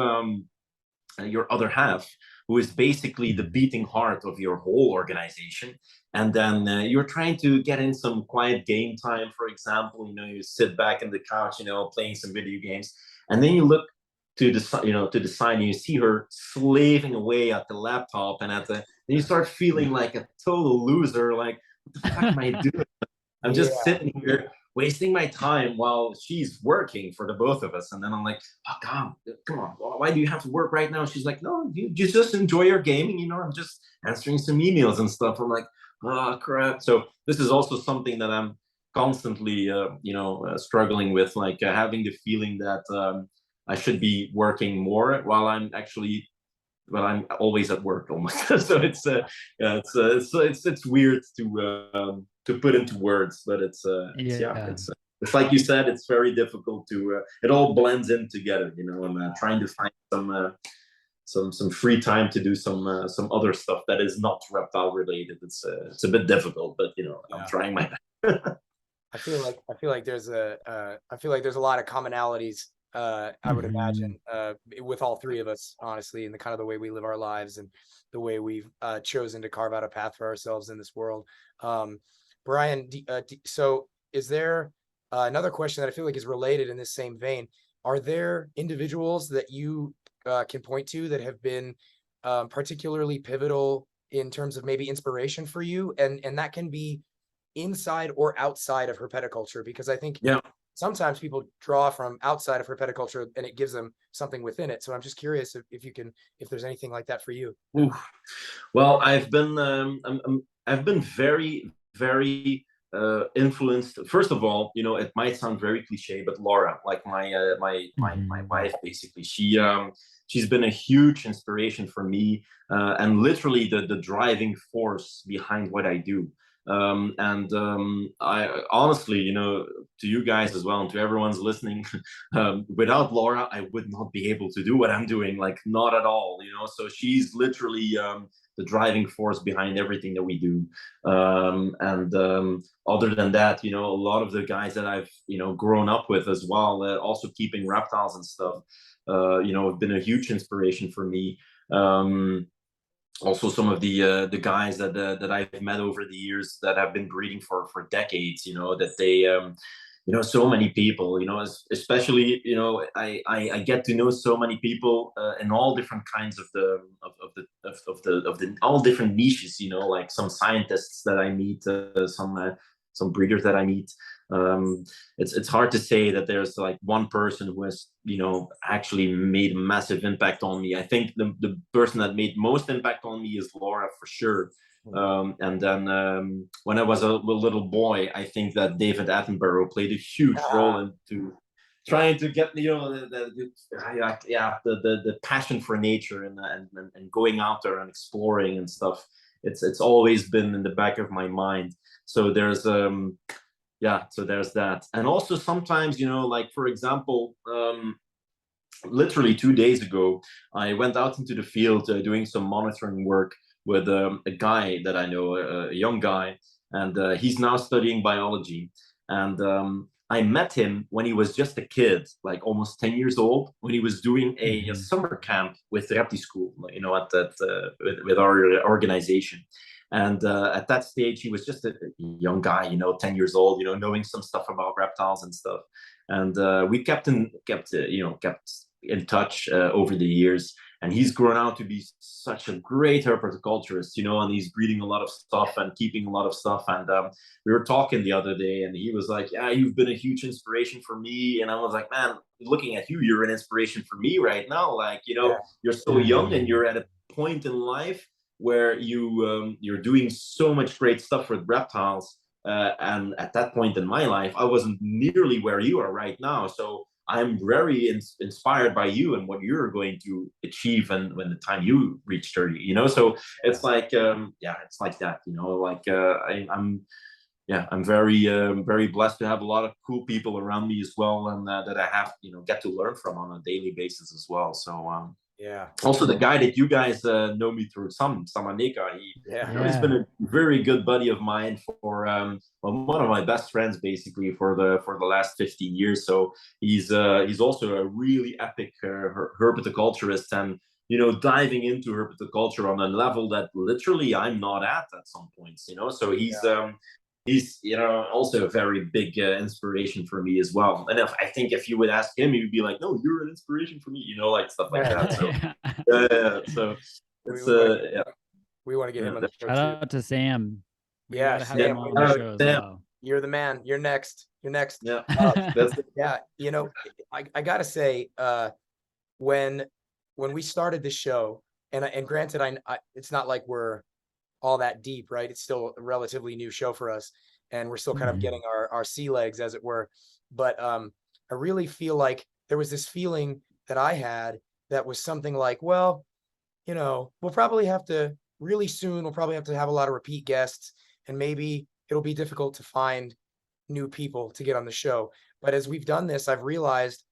your other half, who is basically the beating heart of your whole organization. And then you're trying to get in some quiet game time, for example. You sit back on the couch, playing some video games, and then you look to the side, and you see her slaving away at the laptop, and then you start feeling like a total loser. Like, what the fuck am I doing? I'm just sitting here wasting my time while she's working for the both of us. And then I'm like, oh, God, come on. Why do you have to work right now? She's like, no, you just enjoy your gaming. I'm just answering some emails and stuff. I'm like, oh, crap. So this is also something that I'm constantly, struggling with, like having the feeling that I should be working more while I'm always at work almost. So it's weird to put into words, but it's like you said, it's very difficult to it all blends in together, and trying to find some free time to do some other stuff that is not reptile related. It's a bit difficult, but I'm trying my best. I feel like there's a lot of commonalities, I would imagine, with all three of us, honestly, and the kind of the way we live our lives and the way we've chosen to carve out a path for ourselves in this world. Bryan, so is there another question that I feel like is related in this same vein? Are there individuals that you can point to that have been particularly pivotal in terms of maybe inspiration for you? And that can be inside or outside of herpetoculture, because I think sometimes people draw from outside of herpetoculture and it gives them something within it. So I'm just curious if there's anything like that for you. Ooh. Well, I've been very, very influenced. First of all, it might sound very cliche, but Laura, like my wife, basically, she's been a huge inspiration for me, and literally the driving force behind what I do. I honestly, to you guys as well, and to everyone's listening, without Laura, I would not be able to do what I'm doing, like not at all, so she's literally the driving force behind everything that we do. Other than that, a lot of the guys that I've, grown up with as well, also keeping reptiles and stuff, have been a huge inspiration for me. Also some of the guys that I've met over the years that have been breeding for decades, that they so many people, especially, I get to know so many people in all different kinds of the all different niches, like some scientists that I meet, some breeders that I meet. It's hard to say that there's like one person who has actually made a massive impact on me. I think the person that made most impact on me is Laura, for sure. And then when I was a little boy, I think that David Attenborough played a huge role into trying to get the passion for nature and going out there and exploring and stuff. It's always been in the back of my mind. So there's so there's that. And also sometimes, like for example, literally 2 days ago, I went out into the field doing some monitoring work with a guy that I know, a young guy, and he's now studying biology. And I met him when he was just a kid, like almost 10 years old, when he was doing a summer camp with the Repti School, with our organization. And at that stage, he was just a young guy, 10 years old, knowing some stuff about reptiles and stuff. And we kept in touch over the years. And he's grown out to be such a great herpetoculturist, and he's breeding a lot of stuff and keeping a lot of stuff. And we were talking the other day, and he was like, yeah, you've been a huge inspiration for me. And I was like, man, looking at you, you're an inspiration for me right now. Like, you're so young and you're at a point in life where you're doing so much great stuff with reptiles. And at that point in my life, I wasn't nearly where you are right now. So I'm very inspired by you and what you're going to achieve and when the time you reach 30, so it's like, it's like that, I'm very, very blessed to have a lot of cool people around me as well. And that I have, get to learn from on a daily basis as well. So, also the guy that you guys know me through, Samanika, he's been a very good buddy of mine for one of my best friends basically for the last 15 years. So he's also a really epic herpetoculturist, and diving into herpetoculture on a level that literally I'm not at some points, so he's also a very big inspiration for me as well. And I think if you would ask him, he would be like, no, you're an inspiration for me, like stuff like that. So so it's we want to get him on the show shout too. out to Sam. We Yeah, gotta have Sam, him on the show as well. You're the man. You're next. Yeah. Yeah. I gotta say, when we started the show, and granted, I it's not like we're all that deep, right? It's still a relatively new show for us, and we're still kind of getting our sea legs, as it were. But I really feel like there was this feeling that I had that was something like, well, we'll probably have to really soon. We'll probably have to have a lot of repeat guests, and maybe it'll be difficult to find new people to get on the show. But as we've done this, I've realized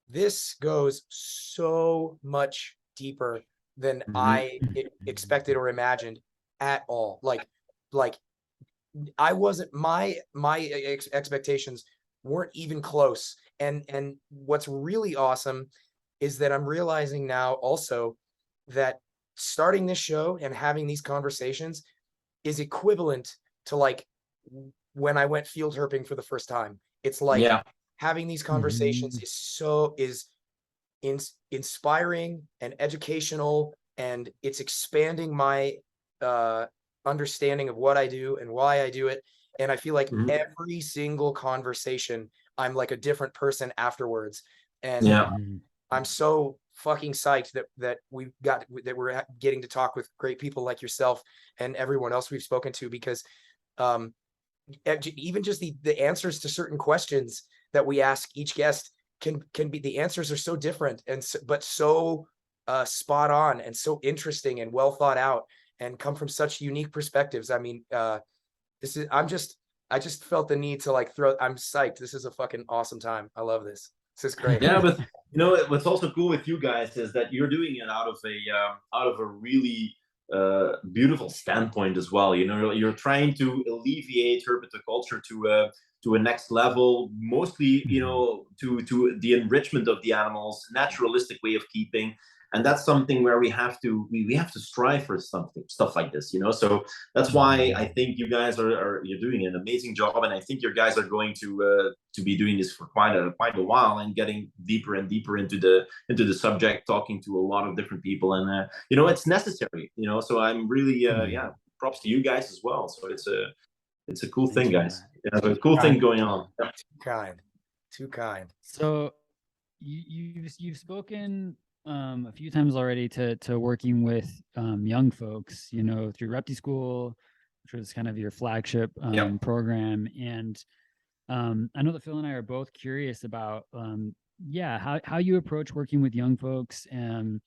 this goes so much deeper than I expected or imagined at all. Like I wasn't, my expectations weren't even close. And what's really awesome is that I'm realizing now also that starting this show and having these conversations is equivalent to like when I went field herping for the first time. It's like having these conversations is inspiring and educational, and it's expanding my understanding of what I do and why I do it. And I feel like every single conversation, I'm like a different person afterwards. And I'm so fucking psyched that we're getting to talk with great people like yourself and everyone else we've spoken to, because even just the answers to certain questions that we ask each guest can be, the answers are so different but so spot on and so interesting and well thought out and come from such unique perspectives. I mean, I just felt the need to I'm psyched. This is a fucking awesome time. I love this. This is great. Yeah, but what's also cool with you guys is that you're doing it out of a really beautiful standpoint as well. You're trying to alleviate herpetoculture to a next level, mostly to the enrichment of the animals, naturalistic way of keeping. And that's something where we have to strive for stuff like this, so that's why I think you guys you're doing an amazing job, and I think your guys are going to be doing this for quite a while and getting deeper and deeper into the subject, talking to a lot of different people, and it's necessary, so I'm really props to you guys as well. So it's a cool thing, guys. A cool thing going on. Too kind. So you've spoken a few times already to working with young folks, through Repti School, which was kind of your flagship program. And I know that Phil and I are both curious about how you approach working with young folks, and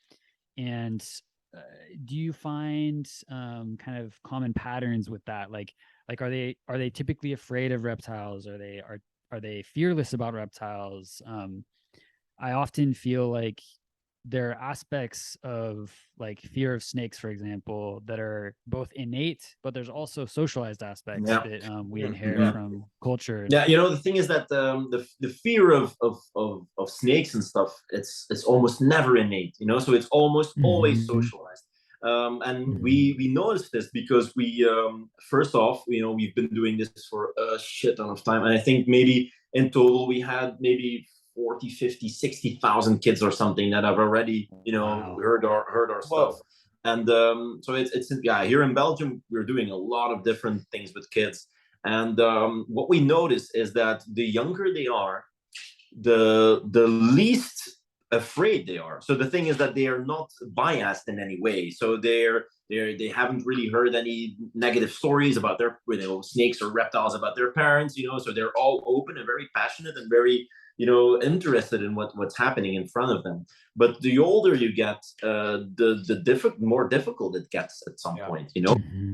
do you find kind of common patterns with that? Like are they typically afraid of reptiles? Are they fearless about reptiles? I often feel like there are aspects of like fear of snakes, for example, that are both innate, but there's also socialized aspects that we inherit from culture. Yeah, the thing is that the fear of snakes and stuff, it's almost never innate, so it's almost always socialized. And we noticed this because we first off, we've been doing this for a shit ton of time, and I think maybe in total we had maybe 40, 50, 60,000 kids or something that have already, heard our stuff. And so it's here in Belgium, we're doing a lot of different things with kids. And what we notice is that the younger they are, the least afraid they are. So the thing is that they are not biased in any way. So they haven't really heard any negative stories about their snakes or reptiles about their parents. So they're all open and very passionate and very interested in what's happening in front of them. But the older you get, the more difficult it gets at some point,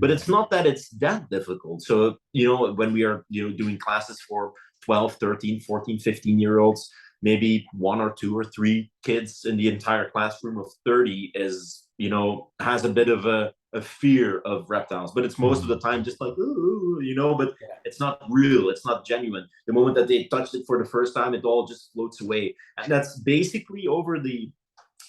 But it's not that it's that difficult. So, when we are, doing classes for 12, 13, 14, 15-year-olds, maybe 1 or 2 or 3 kids in the entire classroom of 30 is, has a bit of a fear of reptiles, but it's most of the time just like, ooh, but it's not real, it's not genuine. The moment that they touched it for the first time, it all just floats away. And that's basically over the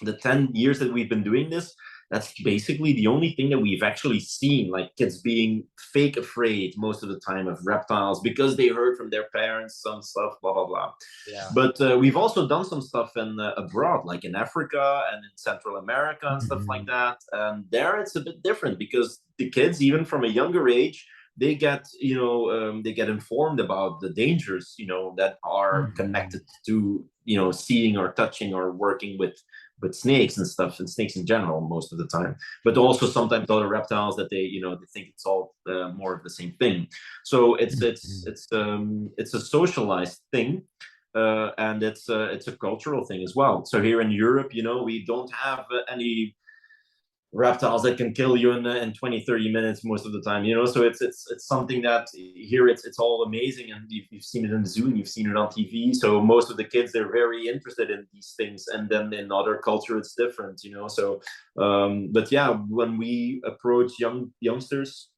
the 10 years that we've been doing this, that's basically the only thing that we've actually seen, like kids being fake afraid most of the time of reptiles because they heard from their parents some stuff, blah, blah, blah. Yeah. But we've also done some stuff in abroad, like in Africa and in Central America and stuff like that. And there it's a bit different because the kids, even from a younger age, they get, they get informed about the dangers, that are connected to, seeing or touching or working with snakes and stuff, and snakes in general most of the time, but also sometimes other reptiles that they think it's all more of the same thing. So it's a socialized thing, and it's a cultural thing as well. So here in Europe, we don't have any reptiles that can kill you in 20-30 minutes most of the time, so it's something that here it's all amazing, and you've seen it in the zoo and you've seen it on TV. So most of the kids, they're very interested in these things, and then in other culture it's different, so but yeah, when we approach youngsters,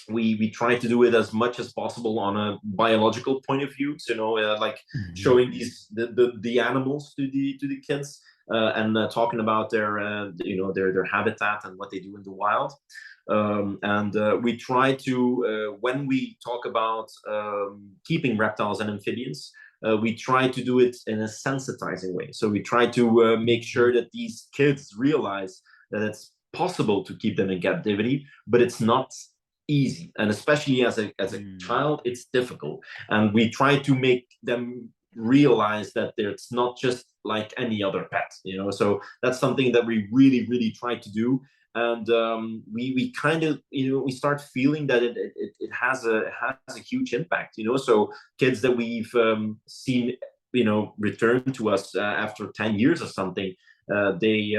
we try to do it as much as possible on a biological point of view. So like showing the animals to the kids, and talking about their their habitat and what they do in the wild. And we try to, when we talk about keeping reptiles and amphibians, we try to do it in a sensitizing way. So we try to make sure that these kids realize that it's possible to keep them in captivity, but it's not easy, and especially as a child, it's difficult. And we try to make them realize that it's not just like any other pet, so that's something that we really try to do. And we kind of we start feeling that it has a huge impact, so kids that we've seen return to us after 10 years or something, they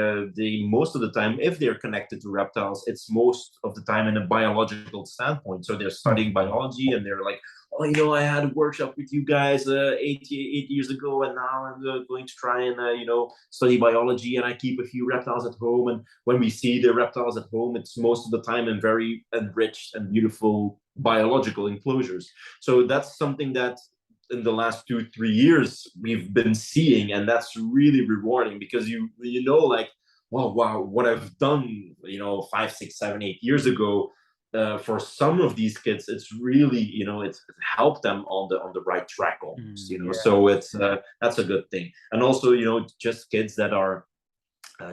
most of the time, if they're connected to reptiles, it's most of the time in a biological standpoint. So they're studying biology and they're like, oh, I had a workshop with you guys 8 years ago, and now I'm going to try and study biology, and I keep a few reptiles at home. And when we see the reptiles at home, it's most of the time in very enriched and beautiful biological enclosures. So that's something that in the last 2-3 years we've been seeing, and that's really rewarding, because like, wow, what I've done 5, 6, 7, 8 years ago, for some of these kids, it's really it's helped them on the right track almost. So it's that's a good thing. And also just kids that are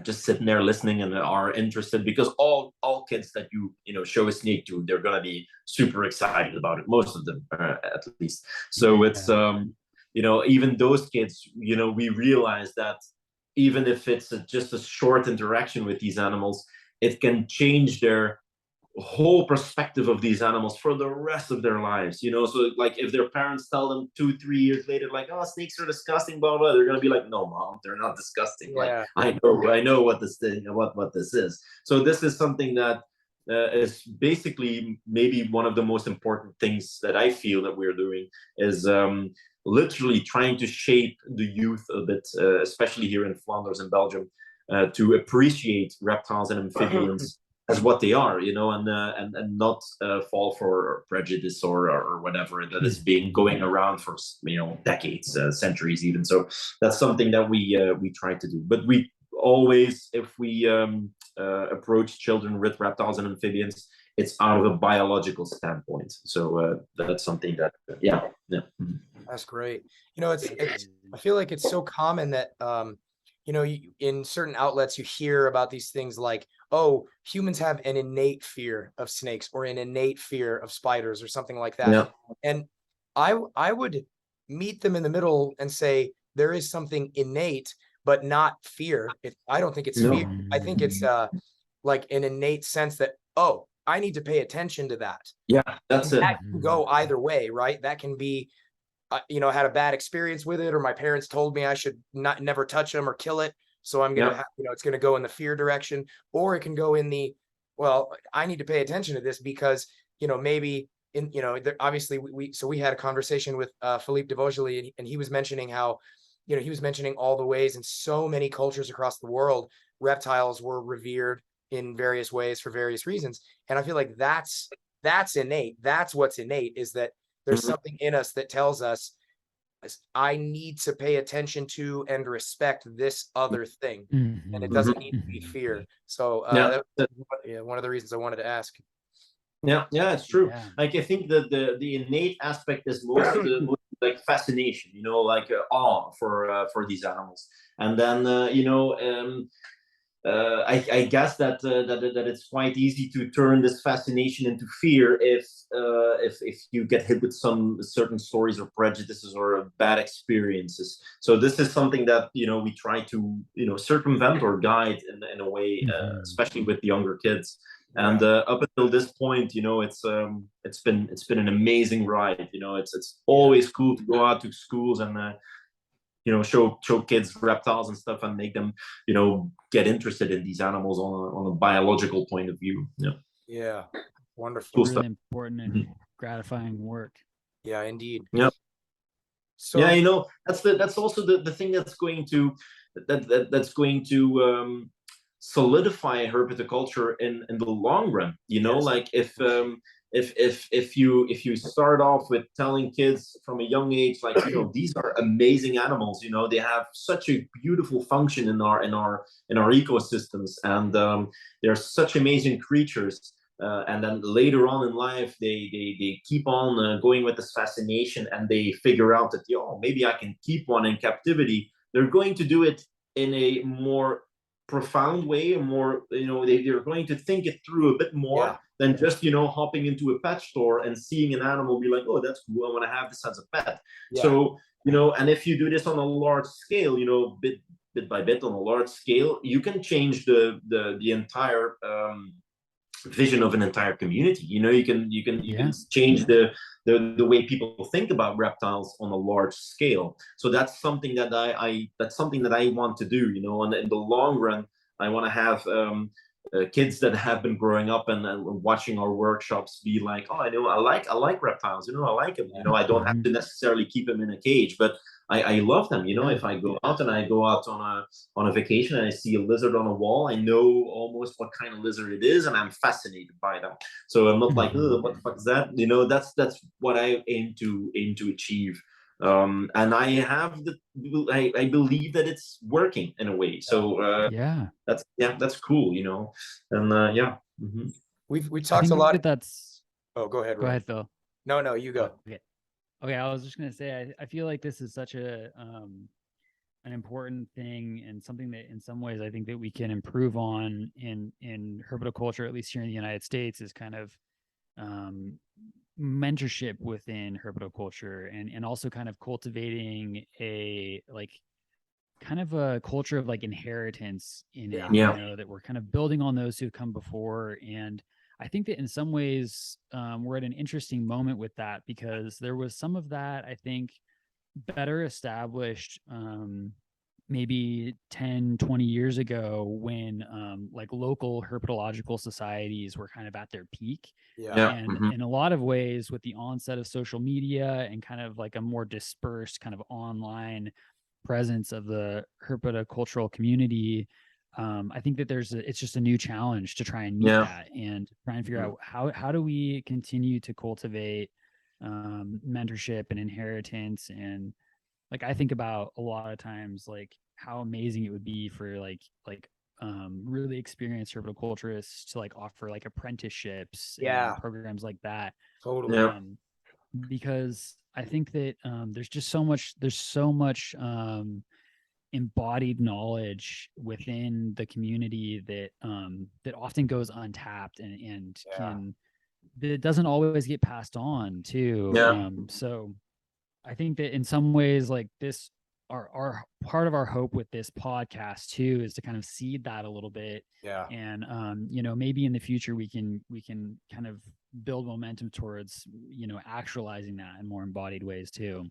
just sitting there listening and are interested, because all kids that you show a snake to, they're gonna be super excited about it, most of them, at least. So it's even those kids, we realize that even if it's just a short interaction with these animals, it can change their whole perspective of these animals for the rest of their lives. So like, if their parents tell them 2-3 years later, like, oh, snakes are disgusting, blah blah, they're gonna be like, no mom, they're not disgusting. Like, I know what this thing, what this is. So this is something that is basically maybe one of the most important things that I feel that we're doing, is literally trying to shape the youth a bit, especially here in Flanders and Belgium, to appreciate reptiles and amphibians as what they are, and not fall for prejudice or whatever that has been going around for decades, centuries even. So that's something that we try to do. But we always, if we approach children with reptiles and amphibians, it's out of a biological standpoint. So that's something that That's great. I feel like it's so common that in certain outlets you hear about these things like, oh, humans have an innate fear of snakes or an innate fear of spiders or something like that. Yeah. And I would meet them in the middle and say there is something innate, but not fear. I don't think it's fear. I think it's like an innate sense that, oh, I need to pay attention to that. Yeah, that's it. That can go either way, right? That can be, had a bad experience with it, or my parents told me I should never touch them or kill it. So I'm going to, it's going to go in the fear direction, or it can go in the, well, I need to pay attention to this because, maybe obviously we had a conversation with Philippe de Vogely, and he was mentioning how, he was mentioning all the ways in so many cultures across the world, reptiles were revered in various ways for various reasons. And I feel like that's innate. That's what's innate, is that there's something in us that tells us I need to pay attention to and respect this other thing, and it Mhm. doesn't need to be Mhm. fear. So Yeah. one of the reasons I wanted to ask. Yeah, it's true. Yeah. Like I think that the innate aspect is most like fascination, like awe for these animals, and then I guess that it's quite easy to turn this fascination into fear if you get hit with some certain stories or prejudices or bad experiences. So this is something that we try to circumvent or guide in a way, especially with younger kids. And up until this point, it's been an amazing ride. It's always cool to go out to schools and show kids reptiles and stuff and make them get interested in these animals on a biological point of view. Yeah, wonderful. Cool Really stuff. important and gratifying work. Yeah, indeed. Yeah. So Yeah, that's also the thing that's going to solidify herpetoculture in the long run. Yes. Like if you start off with telling kids from a young age, like these are amazing animals. They have such a beautiful function in our ecosystems, and they're such amazing creatures. And then later on in life, they keep on going with this fascination, and they figure out that maybe I can keep one in captivity. They're going to do it in a more profound way, a more they're going to think it through a bit more than just hopping into a pet store and seeing an animal, be like, oh, that's cool, I want to have this as a pet. So and if you do this on a large scale, bit by bit on a large scale, you can change the entire vision of an entire community. You can change the way people think about reptiles on a large scale. So that's something that I want to do. And in the long run, I want to have kids that have been growing up and watching our workshops be like, oh, I like reptiles. I like them. I don't have to necessarily keep them in a cage, but I love them. If I go out on a vacation and I see a lizard on a wall, I know almost what kind of lizard it is, and I'm fascinated by them. So I'm not like, what the fuck is that? That's what I aim to achieve. And I believe that it's working in a way. So that's cool, and Mm-hmm. We talked a lot. Oh, go ahead, Go Ryan. ahead, Phil. No, you go. Okay, I was just gonna say I feel like this is such an important thing, and something that in some ways I think that we can improve on in herpetoculture, at least here in the United States, is kind of mentorship within herpetoculture, and also kind of cultivating a kind of a culture of inheritance in it, that we're kind of building on those who come before. And I think that in some ways we're at an interesting moment with that, because there was some of that, I think, better established maybe 10-20 years ago, when local herpetological societies were kind of at their peak. And in a lot of ways, with the onset of social media and kind of a more dispersed kind of online presence of the herpetocultural community, I think that it's just a new challenge to try and meet that, and try and figure out how do we continue to cultivate mentorship and inheritance. And I think about a lot of times how amazing it would be for really experienced herpetoculturists to offer apprenticeships and programs like that. Totally. Because I think that there's so much embodied knowledge within the community that that often goes untapped, and that doesn't always get passed on too. So I think that in some ways, this our part of our hope with this podcast too is to kind of seed that a little bit. And maybe in the future we can kind of build momentum towards actualizing that in more embodied ways too.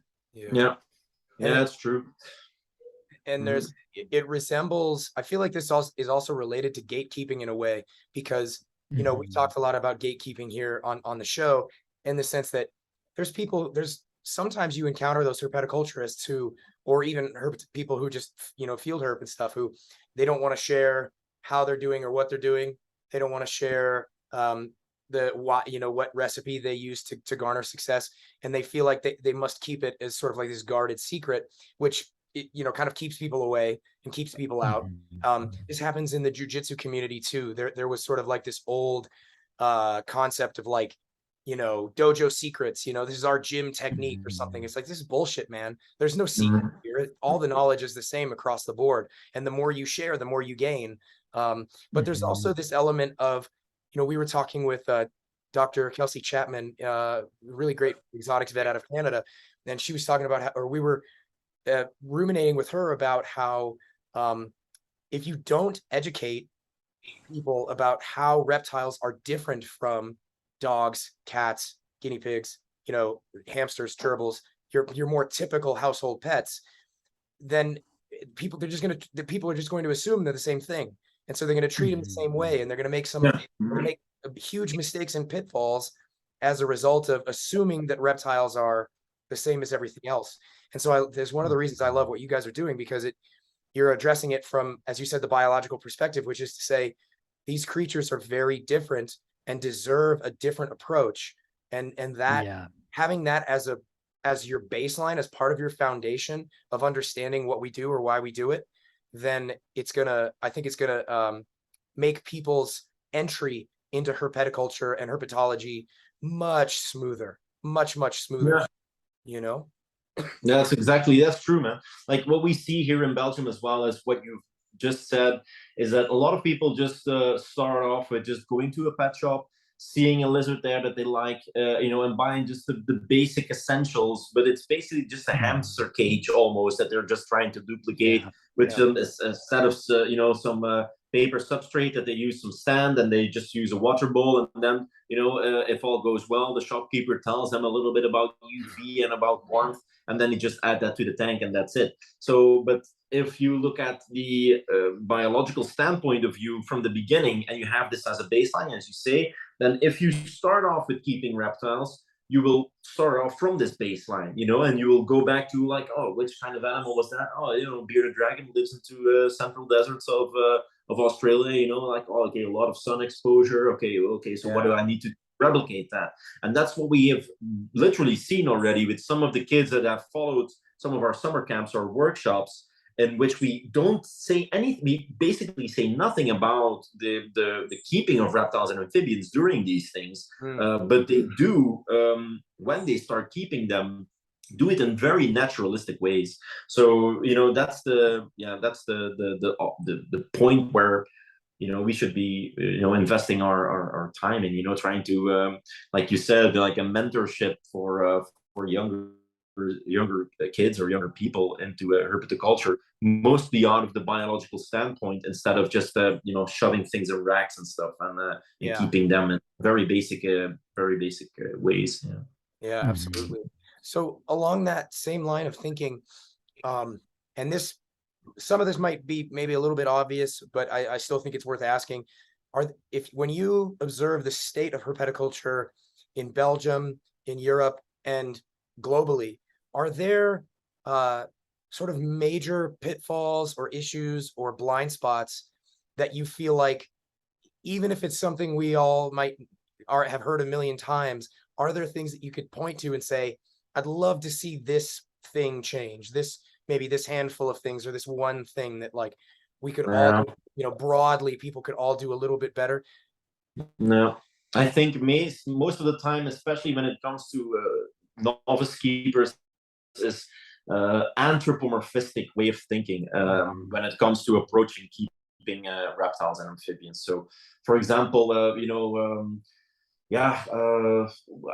That's true. And it resembles, I feel like this is also related to gatekeeping in a way, because we talked a lot about gatekeeping here on the show, in the sense that there's sometimes you encounter those herpetoculturists who, or even people who just field herp and stuff, who they don't want to share how they're doing or what they're doing. They don't want to share what recipe they use to garner success, and they feel like they must keep it as sort of like this guarded secret, which kind of keeps people away and keeps people out. This happens in the jujitsu community too. There was sort of like this old concept of like, dojo secrets, this is our gym technique or something. It's like, this is bullshit, man. There's no secret here. All the knowledge is the same across the board. And the more you share, the more you gain. But there's also this element of, we were talking with Dr. Kelsey Chapman, really great exotics vet out of Canada. And she was talking about how, or we were ruminating with her about how if you don't educate people about how reptiles are different from dogs, cats, guinea pigs, hamsters, gerbils, your more typical household pets, then people are just going to assume they're the same thing, and so they're going to treat them the same way, and they're going to make huge mistakes and pitfalls as a result of assuming that reptiles are the same as everything else. And so there's one of the reasons I love what you guys are doing, because you're addressing it from, as you said, the biological perspective, which is to say these creatures are very different and deserve a different approach. And that having that as your baseline, as part of your foundation of understanding what we do or why we do it, then I think it's gonna make people's entry into herpetoculture and herpetology much smoother, much smoother. That's true, man. Like what we see here in Belgium, as well as what you've just said, is that a lot of people just start off with just going to a pet shop, seeing a lizard there that they like, and buying just the basic essentials. But it's basically just a hamster cage almost that they're just trying to duplicate with a set of some paper substrate that they use, some sand, and they just use a water bowl. And then if all goes well, the shopkeeper tells them a little bit about UV and about warmth, and then you just add that to the tank, and that's it. So, but if you look at the biological standpoint of view from the beginning, and you have this as a baseline, as you say, then if you start off with keeping reptiles, you will start off from this baseline, and you will go back to like, oh, which kind of animal was that? Oh, bearded dragon lives into central deserts of Australia, like, oh, okay, a lot of sun exposure. Okay, so what do I need to replicate that? And that's what we have literally seen already with some of the kids that have followed some of our summer camps or workshops, in which we don't say anything. We basically say nothing about the keeping of reptiles and amphibians during these things, but they do, when they start keeping them, do it in very naturalistic ways. So that's the point where we should be investing our time in trying to, like you said, like a mentorship for younger kids or younger people into herpetoculture, mostly out of the biological standpoint, instead of just shoving things in racks and stuff, and keeping them in very basic ways. Yeah, absolutely. So along that same line of thinking, and some of this might be maybe a little bit obvious, but I still think it's worth asking. When you observe the state of herpetoculture in Belgium, in Europe, and globally, are there sort of major pitfalls or issues or blind spots that you feel like, even if it's something we all have heard a million times, are there things that you could point to and say, I'd love to see this thing change, maybe this handful of things, or this one thing that like we could all do, broadly, people could all do a little bit better? No, I think most of the time, especially when it comes to novice keepers, is anthropomorphistic way of thinking when it comes to approaching keeping reptiles and amphibians. So, for example,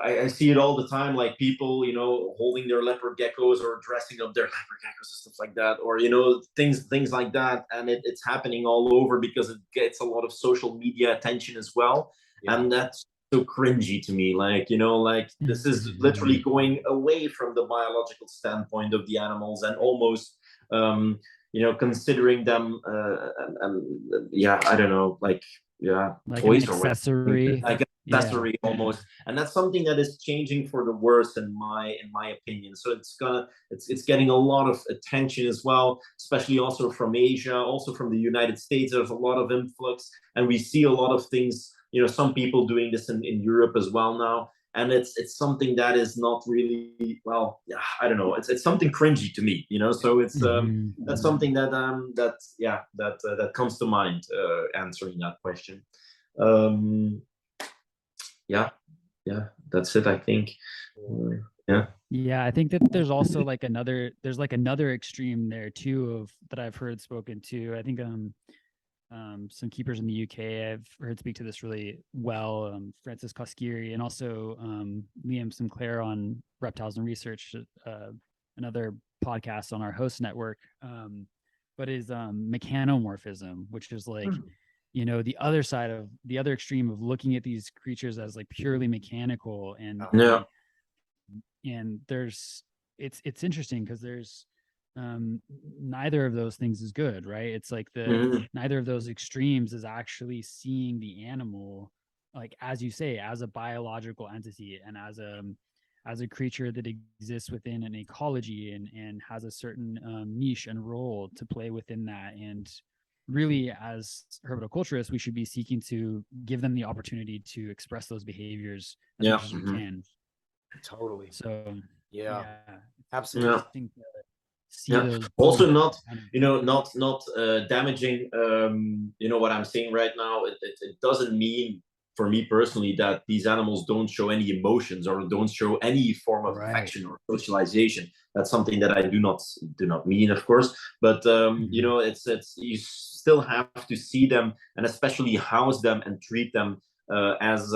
I see it all the time, like people, holding their leopard geckos or dressing up their leopard geckos and stuff like that, or, things like that. And it's happening all over because it gets a lot of social media attention as well. Yeah. And that's so cringy to me. Like, this is literally going away from the biological standpoint of the animals, and almost, considering them, I don't know, like toys an accessory. Like an accessory almost. And that's something that is changing for the worse in my opinion. So it's getting a lot of attention as well, especially also from Asia, also from the United States. There's a lot of influx, and we see a lot of things some people doing this in Europe as well now. And it's something that is not really, well, I don't know. It's something cringy to me, So it's that's something that that comes to mind answering that question. Yeah, that's it, I think. Yeah, I think that there's also like another extreme there too of that I've heard spoken to. I think some keepers in the UK I've heard speak to this really well. Francis Koskiri and also Liam Sinclair on Reptiles and Research, another podcast on our host network. But is mechanomorphism, which is like the other extreme of looking at these creatures as like purely mechanical and there's it's interesting because there's neither of those things is good, right? It's like neither of those extremes is actually seeing the animal, like as you say, as a biological entity and as a creature that exists within an ecology and has a certain niche and role to play within that. And really, as herpetoculturists, we should be seeking to give them the opportunity to express those behaviors as much as we can. Totally. So yeah absolutely. Also not damaging what I'm saying right now. It doesn't mean, for me personally, that these animals don't show any emotions or don't show any form of affection or socialization. That's something that I do not mean, of course, but it's you still have to see them and especially house them and treat them as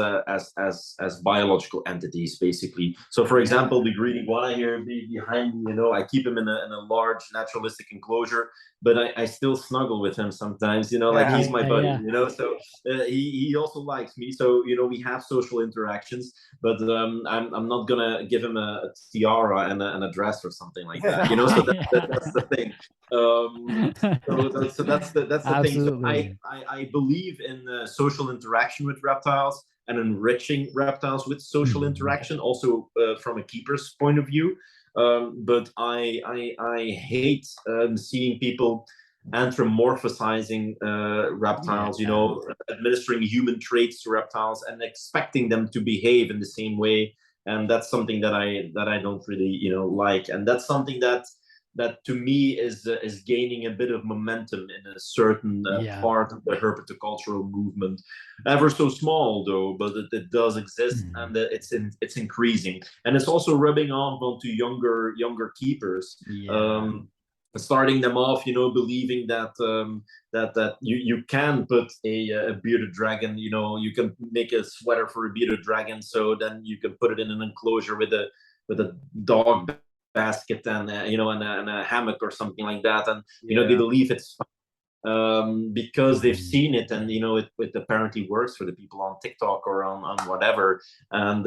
biological entities, basically. So, for example, the green iguana here behind me, I keep him in a large naturalistic enclosure, but I still snuggle with him sometimes, like he's my buddy, So he also likes me. So we have social interactions, but I'm not gonna give him a tiara and a dress or something like that, So that's the thing. So that's the thing. So I believe in social interaction with reptiles and enriching reptiles with social interaction, also from a keeper's point of view. But I hate seeing people anthropomorphizing reptiles, administering human traits to reptiles and expecting them to behave in the same way. And that's something that I don't really like. And that's something that to me is gaining a bit of momentum in a certain part of the herpetocultural movement, ever so small though, but it does exist, and it's increasing, and it's also rubbing off onto younger keepers. Starting them off, believing that that you can put a bearded dragon, you can make a sweater for a bearded dragon, so then you can put it in an enclosure with a dog basket and and a hammock or something like that, and they believe it's because they've seen it, and it apparently works for the people on TikTok or on whatever. And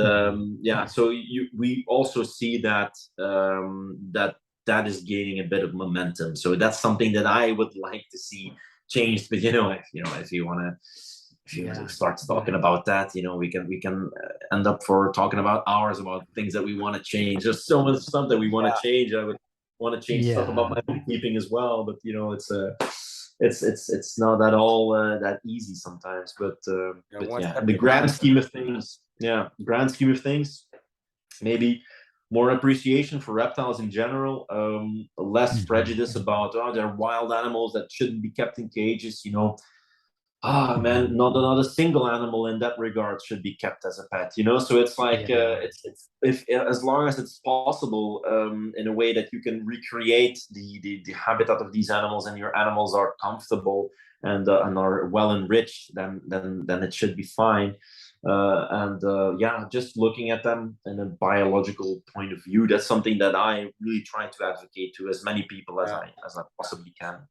so we also see that that is gaining a bit of momentum. So that's something that I would like to see changed. But if you want to start talking about that, we can end up for talking about hours about things that we want to change. There's so much stuff that we want to change. I would want to change stuff about my housekeeping as well, but it's not at all that easy sometimes. But the grand scheme of things, maybe more appreciation for reptiles in general, less prejudice about they're wild animals that shouldn't be kept in cages. Man, not a single animal in that regard should be kept as a pet. So it's like it's if as long as it's possible, in a way that you can recreate the habitat of these animals and your animals are comfortable and are well enriched, then it should be fine. Just looking at them in a biological point of view, that's something that I really try to advocate to as many people as I possibly can.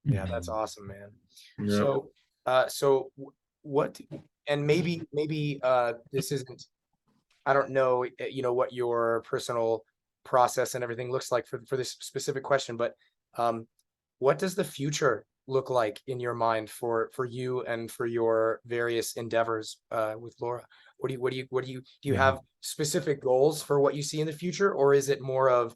Yeah, that's awesome, man. So what, and maybe this isn't, I don't know, what your personal process and everything looks like for this specific question, but what does the future look like in your mind for you and for your various endeavors with Laura? Do you have specific goals for what you see in the future, or is it more of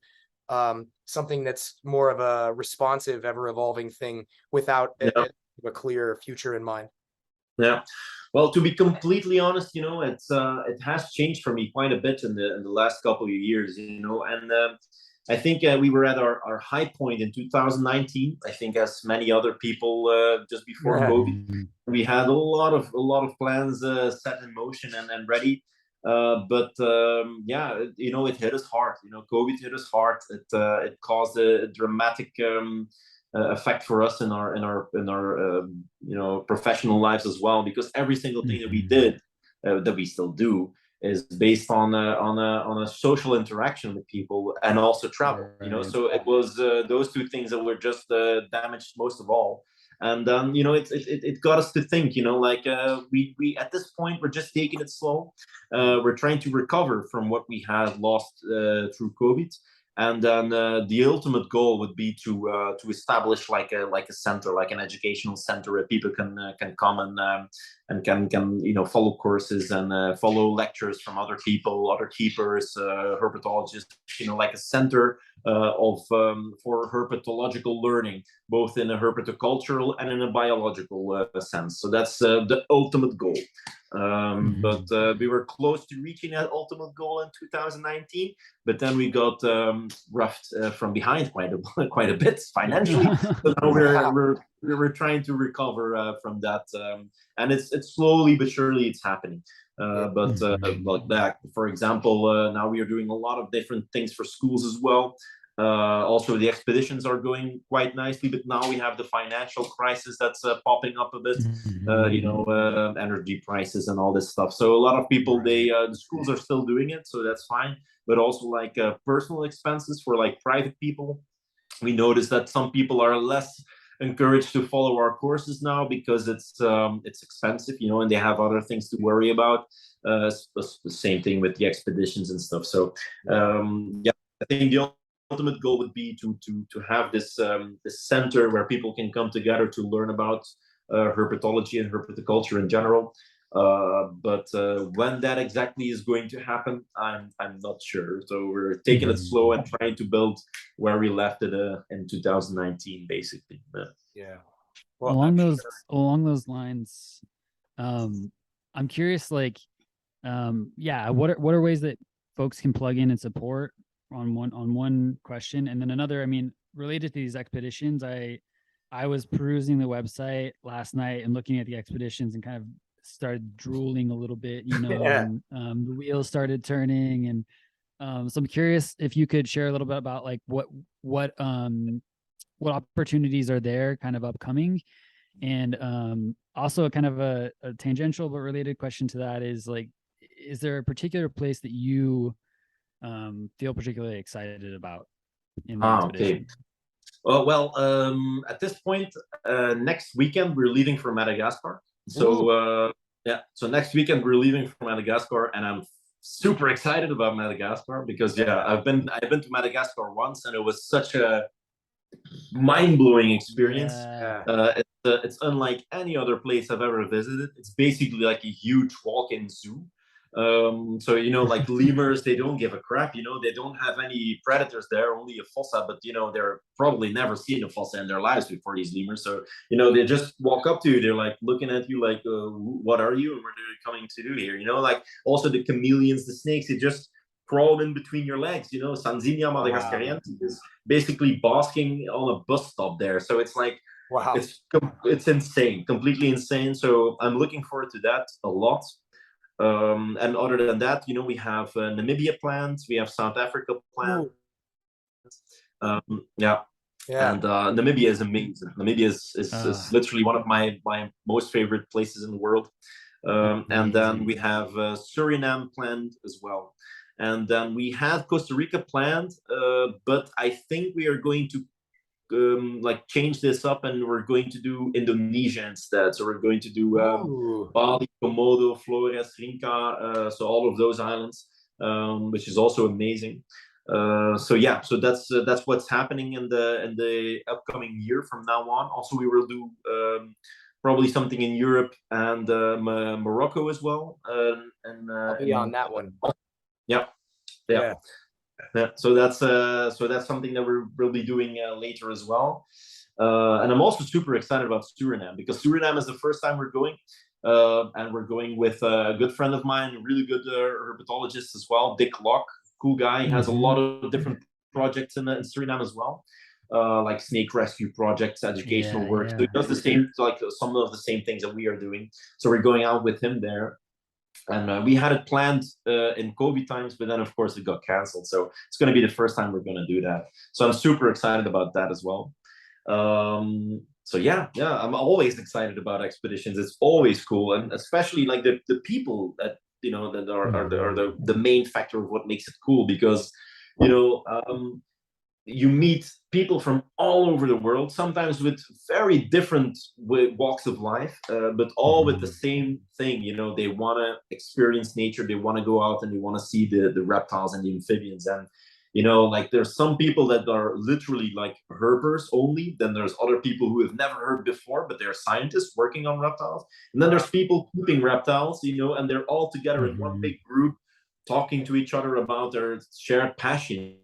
something that's more of a responsive, ever evolving thing without a clear future in mind? Yeah. Well, to be completely honest, it has changed for me quite a bit in the last couple of years, and I think we were at our high point in 2019. I think, as many other people, just before Yeah. COVID, we had a lot of plans set in motion and ready. But yeah, it hit us hard. COVID hit us hard. It caused a dramatic effect for us in our professional lives as well, because every single thing that we did, that we still do, is based on a social interaction with people and also travel. Right. So it was those two things that were just damaged most of all. And it got us to think, like, we at this point, we're just taking it slow. We're trying to recover from what we had lost through COVID. And then the ultimate goal would be to establish like a center, like an educational center, where people can come and can follow courses and follow lectures from other people, other keepers, herpetologists, like a center for herpetological learning, both in a herpetocultural and in a biological sense. So that's the ultimate goal. But we were close to reaching that ultimate goal in 2019, but then we got roughed from behind quite a bit financially. So now we're trying to recover from that, and it's slowly but surely it's happening. But like that, for example, now we are doing a lot of different things for schools as well. Also, the expeditions are going quite nicely, but now we have the financial crisis that's popping up a bit. Energy prices and all this stuff. So a lot of people, the schools are still doing it, so that's fine. But also, like, personal expenses for like private people, we notice that some people are less encouraged to follow our courses now because it's expensive, and they have other things to worry about. The same thing with the expeditions and stuff. So yeah, I think the ultimate goal would be to have this center where people can come together to learn about herpetology and herpetoculture in general. But when that exactly is going to happen, I'm not sure. So we're taking it slow and trying to build where we left it in 2019, basically. Yeah. Well, along those lines, I'm curious, like, what are ways that folks can plug in and support on one question, and then another, I mean, related to these expeditions, I was perusing the website last night and looking at the expeditions and kind of started drooling a little bit, Yeah. and the wheels started turning. And so I'm curious if you could share a little bit about like what opportunities are there kind of upcoming. And also kind of a tangential but related question to that is, like, is there a particular place that you feel particularly excited about in the expedition? Okay. Well, at this point, next weekend we're leaving for Madagascar. So yeah, so next weekend we're leaving for Madagascar, and I'm super excited about Madagascar because I've been to Madagascar once, and it was such a mind-blowing experience. It's unlike any other place I've ever visited. It's basically like a huge walk-in zoo. So like lemurs, they don't give a crap. They don't have any predators there, only a fossa. But they're probably never seen a fossa in their lives before, these lemurs. So they just walk up to you. They're like looking at you like, what are you and what are you coming to do here? Like also the chameleons, the snakes, they just crawl in between your legs. Sanzinia madagascariensis is basically basking on a bus stop there. So it's like, it's insane, completely insane. So I'm looking forward to that a lot. And other than that, we have Namibia planned, we have South Africa planned. Yeah. And Namibia is amazing. Namibia is literally one of my most favorite places in the world. And then we have Suriname planned as well. And then we had Costa Rica planned, but I think we are going to change this up, and we're going to do Indonesia instead. So we're going to do Bali, Komodo, Flores, Rinca, so all of those islands, which is also amazing. So that's what's happening in the upcoming year from now on. Also, we will do probably something in Europe and Morocco as well. I'll be on that one. Yeah. So that's something that we'll be doing later as well. And I'm also super excited about Suriname, because Suriname is the first time we're going. and we're going with a good friend of mine, a really good herpetologist as well, Dick Locke, cool guy. He has a lot of different projects in Suriname as well, like snake rescue projects, educational work. So he does the same, like some of the same things that we are doing. So we're going out with him there. And we had it planned in COVID times, but then of course it got canceled. So it's going to be the first time we're going to do that. So I'm super excited about that as well. So yeah, I'm always excited about expeditions. It's always cool, and especially like the people that that are the main factor of what makes it cool, because you meet people from all over the world, sometimes with very different walks of life, but all with the same thing. They want to experience nature, they want to go out and they want to see the reptiles and the amphibians. And like there's some people that are literally like herpers only, then there's other people who have never heard before, but they're scientists working on reptiles, and then there's people keeping reptiles, and they're all together in one big group talking to each other about their shared passion.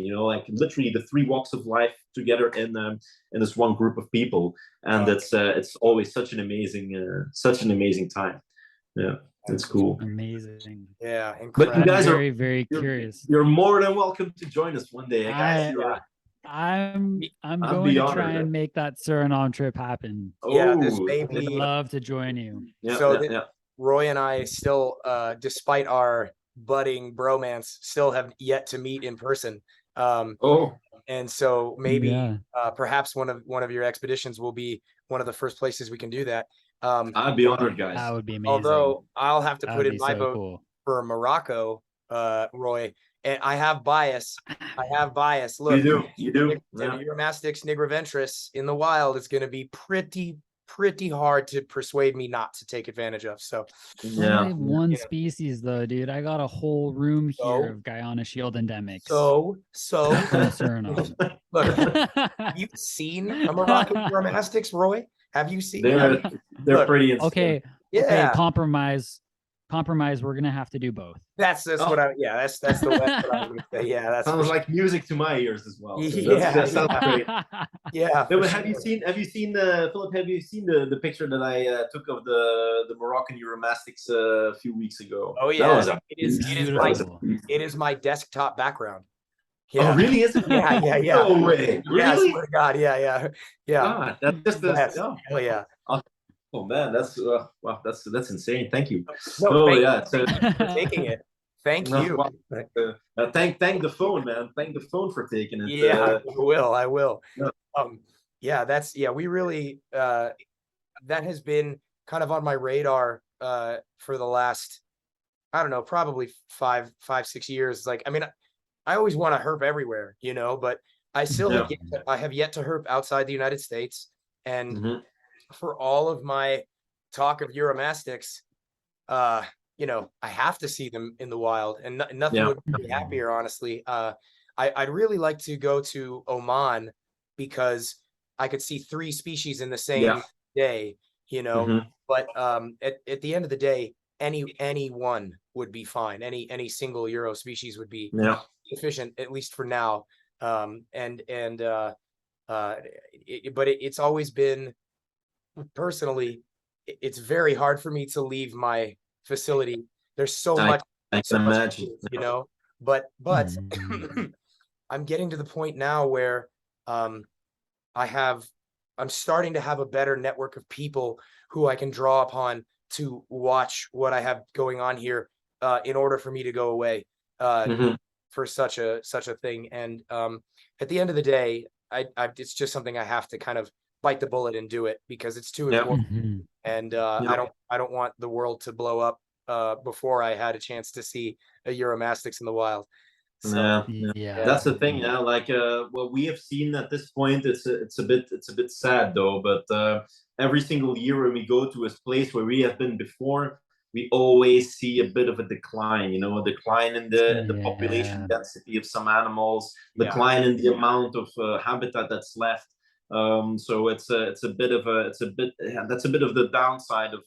Like literally the three walks of life together in this one group of people, and it's always such an amazing time. Yeah, it's cool. Amazing. Yeah, incredible. But you guys are very curious. You're more than welcome to join us one day, guys. I'm going to try and make that Suriname trip happen. Yeah, this may be. I'd love to join you. Roy and I still, despite our budding bromance, still have yet to meet in person. And so maybe perhaps one of your expeditions will be one of the first places we can do that. I'd be honored, guys. That would be amazing. Although I'll have to put in my vote for Morocco, Roy. And I have bias. Look, you do. Uromastix nigroventris in the wild is going to be pretty hard to persuade me not to take advantage of. So one species though, dude. I got a whole room here of Guyana shield endemics. So look, have you seen a Moroccan Uromastix, Roy? Have you seen? They're pretty insane. Okay. Compromise. We're gonna have to do both. That's what I. Yeah, that's the way that I'm gonna say. Yeah, that sounds like music to my ears as well. So that sounds great. Yeah. Have you seen Philip? Have you seen the picture that I took of the Moroccan Uromastix a few weeks ago? Oh yeah, it is my desktop background. Yeah. Oh really? Is it? Yeah. No way. Really? Yeah, I swear to God. Yeah. God, that's just Oh yeah. Oh man, that's insane. Thank you. For taking it. Thank you. Thank the phone, man. Thank the phone for taking it. Yeah, I will. Yeah. We really that has been kind of on my radar for the last, I don't know, probably 5-6 years. Like, I mean, I always want to herp everywhere, but I still have yet to herp outside the United States. And for all of my talk of Uromastix, I have to see them in the wild, and nothing would make me happier, honestly. I'd really like to go to Oman because I could see 3 species in the same day, but at the end of the day, any one would be fine. Any single Euro species would be sufficient, at least for now. But it's always been, personally, it's very hard for me to leave my facility. There's so much, I can imagine, but I'm getting to the point now where I'm starting to have a better network of people who I can draw upon to watch what I have going on here, in order for me to go away for such a thing. And at the end of the day, it's just something I have to kind of bite the bullet and do it, because it's too important. And I don't want the world to blow up before I had a chance to see a Uromastix in the wild. So, that's the thing. Like what we have seen at this point, it's a bit sad though, but every single year when we go to a place where we have been before, we always see a bit of a decline, a decline in the population density of some animals, decline in the amount of habitat that's left. So that's a bit of the downside of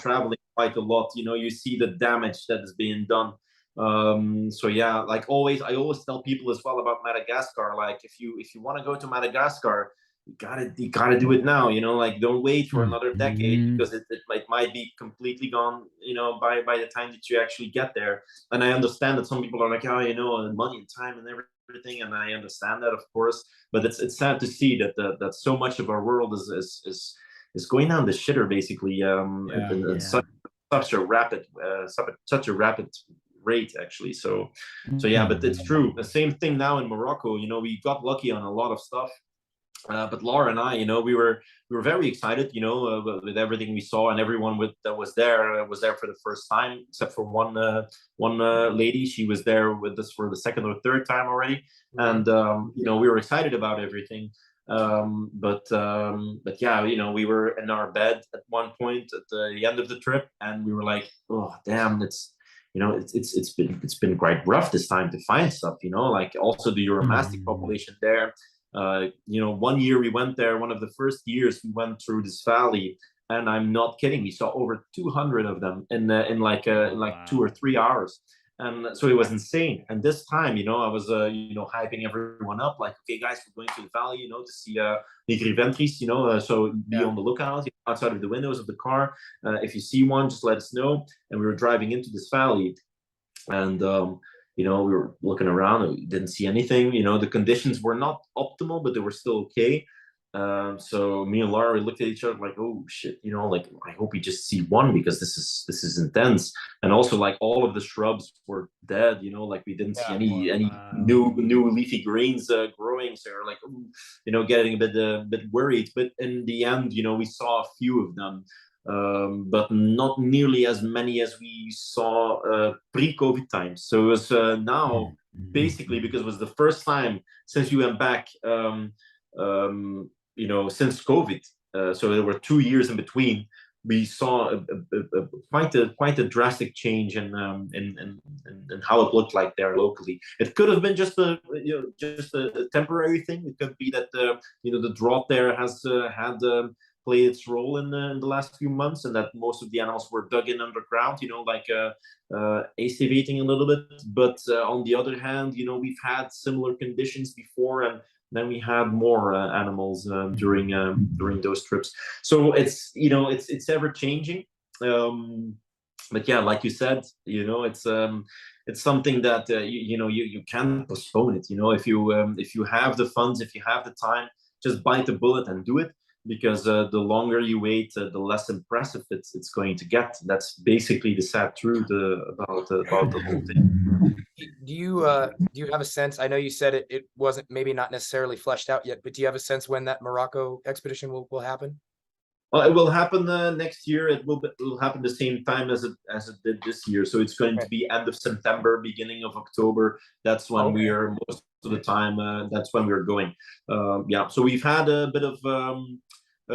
traveling quite a lot. You see the damage that is being done. Like I always tell people as well about Madagascar. Like if you want to go to Madagascar, you gotta do it now, you know, like don't wait for another decade, Mhm. because it might be completely gone, you know, by the time that you actually get there. And I understand that some people are like, oh, you know, money and time and everything, and I understand that, of course, but it's sad to see that so much of our world is going down the shitter, basically, in such a rapid such a rapid rate, actually. So yeah, but it's true. The same thing now in Morocco. You know, we got lucky on a lot of stuff. But Laura and I, you know, we were very excited, you know, with everything we saw, and everyone that was there for the first time, except for one lady. She was there with us for the second or third time already, and you know, we were excited about everything. But yeah, you know, we were in our bed at one point at the end of the trip, and we were like, oh damn, it's, you know, it's been quite rough this time to find stuff, you know, like also the Euromastic population there. You know, one year we went there, one of the first years we went through this valley, and I'm not kidding, we saw over 200 of them in like 2 or 3 hours. And so it was insane. And this time, you know, I was you know, hyping everyone up, like, okay guys, we're going to the valley, you know, to see Nigriventris, you know, so be on the lookout outside of the windows of the car. If you see one, just let us know. And we were driving into this valley, and you know, we were looking around and we didn't see anything. You know, the conditions were not optimal, but they were still okay. So me and Laura, we looked at each other like, oh shit, you know, like I hope we just see one, because this is intense. And also, like, all of the shrubs were dead, you know, like we didn't see any new leafy greens growing. So we're like, ooh, you know, getting a bit worried. But in the end, you know, we saw a few of them. But not nearly as many as we saw pre-COVID times. So it was now basically, because it was the first time since we went back, you know, since COVID. So there were 2 years in between. We saw quite a drastic change in how it looked like there locally. It could have been just a temporary thing. It could be that you know, the drought there has had played its role in the last few months, and that most of the animals were dug in underground, you know, like activating a little bit. But on the other hand, you know, we've had similar conditions before, and then we had more animals during those trips. So it's, you know, it's ever changing. But yeah, like you said, you know, it's something that you know, you can't postpone it. You know, if you have the funds, if you have the time, just bite the bullet and do it, because the longer you wait, the less impressive it's going to get. That's basically the sad truth about the whole thing. Do you have a sense? I know you said it wasn't, maybe not necessarily fleshed out yet, but do you have a sense when that Morocco expedition will happen? Well, it will happen next year. It will happen the same time as it did this year. So it's going to be end of September, beginning of October. That's when we are most of the time. That's when we're going. Yeah. So we've had a bit of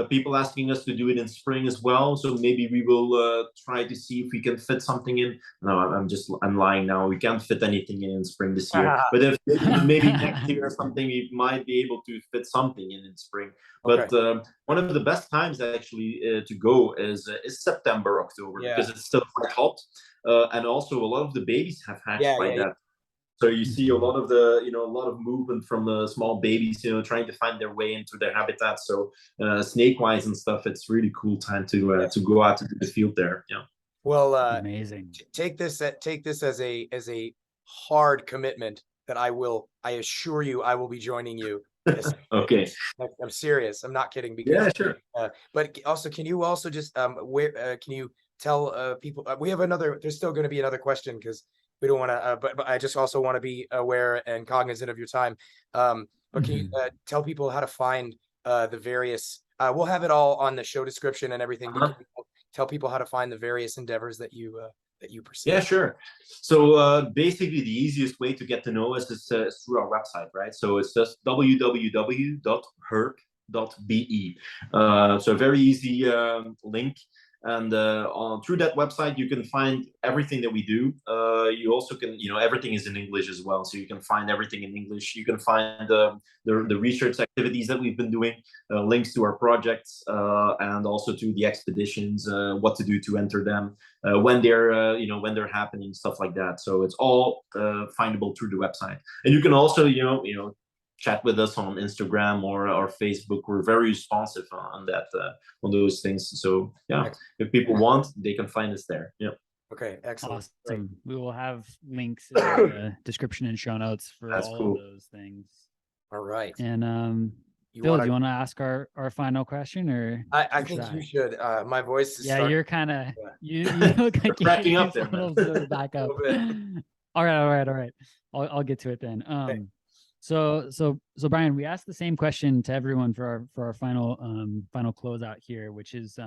people asking us to do it in spring as well. So maybe we will try to see if we can fit something in. No, I'm lying now. We can't fit anything in spring this year. But if maybe next year or something, we might be able to fit something in spring. But one of the best times actually to go is September, October, because it's still quite hot, and also a lot of the babies have hatched by that. So you see a lot of a lot of movement from the small babies, you know, trying to find their way into their habitat. So snake-wise and stuff, it's really cool time to go out to the field there. Yeah. Well, amazing. Take this as a hard commitment that I assure you, I will be joining you. Okay. I'm serious. I'm not kidding. Because, yeah, sure. But also, can you also just can you tell people? We have another. There's still going to be another question, because we don't want to. But I just also want to be aware and cognizant of your time. But can you tell people how to find the various? We'll have it all on the show description and everything. But can you tell people how to find the various endeavors that you pursue? Yeah, sure. So basically, the easiest way to get to know us is through our website, right? So it's just www.herp.be. So a very easy link. And through that website, you can find everything that we do. You also can, you know, everything is in English as well. So you can find everything in English. You can find the research activities that we've been doing, links to our projects, and also to the expeditions, what to do to enter them, when they're, when they're happening, stuff like that. So it's all findable through the website. And you can also, chat with us on Instagram or Facebook. We're very responsive on that, on those things. So yeah, if people want, they can find us there. Yeah. Okay, excellent. Awesome. We will have links in the description and show notes for That's all cool. of those things. All right. And wanna... Bill, do you want to ask our final question, or I think you should. My voice is you're kind of you look like wrapping you're up there, a little bit of a back up. All right. I'll get to it then. Okay. So Bryan, we asked the same question to everyone for our final closeout here, which is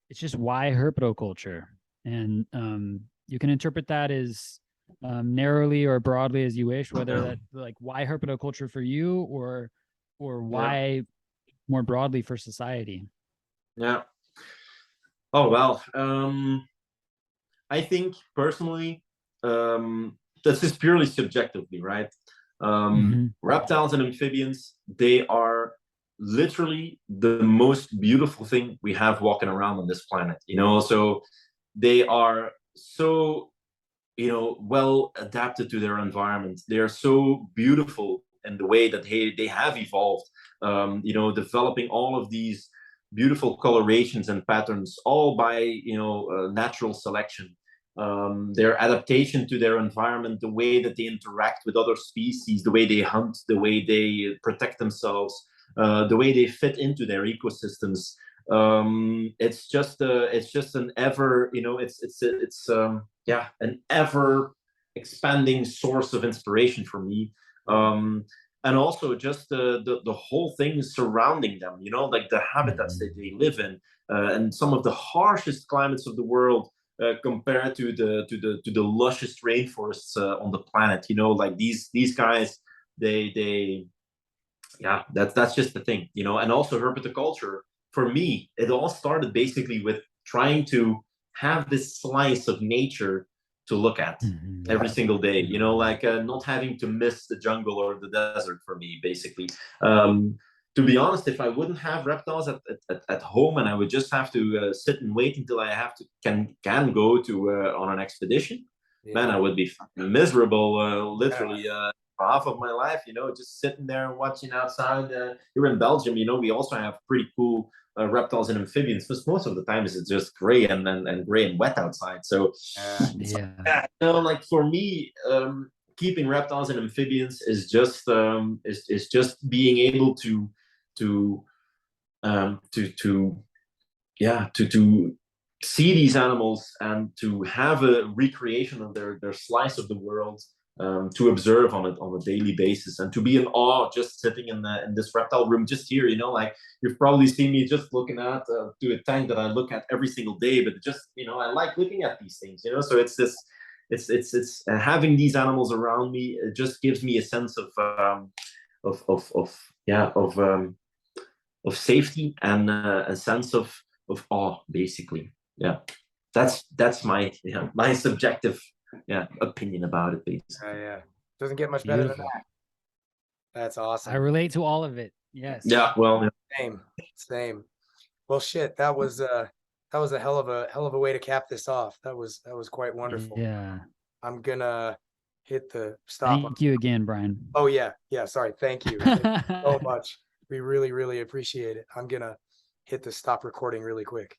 it's just why herpetoculture, and you can interpret that as narrowly or broadly as you wish, whether that like why herpetoculture for you or why more broadly for society. Yeah. Oh well, I think personally, this is purely subjectively, right? Reptiles and amphibians, they are literally the most beautiful thing we have walking around on this planet, you know. So they are so, you know, well adapted to their environment. They are so beautiful in the way that they have evolved, you know, developing all of these beautiful colorations and patterns, all by, you know, natural selection. Their adaptation to their environment, the way that they interact with other species, the way they hunt, the way they protect themselves, the way they fit into their ecosystems. It's just an ever, you know, it's an ever expanding source of inspiration for me. And also just the whole thing surrounding them, you know, like the habitats that they live in, and some of the harshest climates of the world, compared to the luscious rainforests on the planet, you know, like these guys, they that's just the thing, you know. And also herpetoculture, for me, it all started basically with trying to have this slice of nature to look at every single day, you know, like not having to miss the jungle or the desert for me, basically. To be honest, if I wouldn't have reptiles at home and I would just have to sit and wait until I have to can go to on an expedition, man, I would be miserable, literally half of my life, you know, just sitting there watching outside. Here in Belgium, you know, we also have pretty cool reptiles and amphibians, because most of the time it's just gray and gray and wet outside. So you know, like for me, keeping reptiles and amphibians is just being able to see these animals and to have a recreation of their slice of the world, to observe on a daily basis, and to be in awe just sitting in this reptile room just here, you know, like you've probably seen me just looking at to a tank that I look at every single day, but just, you know, I like looking at these things, you know. So it's this it's having these animals around me, it just gives me a sense of safety and a sense of awe, basically. That's my my subjective opinion about it, basically. Doesn't get much better than that. That's awesome. I relate to all of it. Yes. Same. Well, shit, that was a hell of a way to cap this off. That was quite wonderful. Yeah. I'm gonna hit the stop. Thank you again, Bryan. Oh yeah, sorry. Thank you so much. We really appreciate it. I'm gonna hit the stop recording really quick.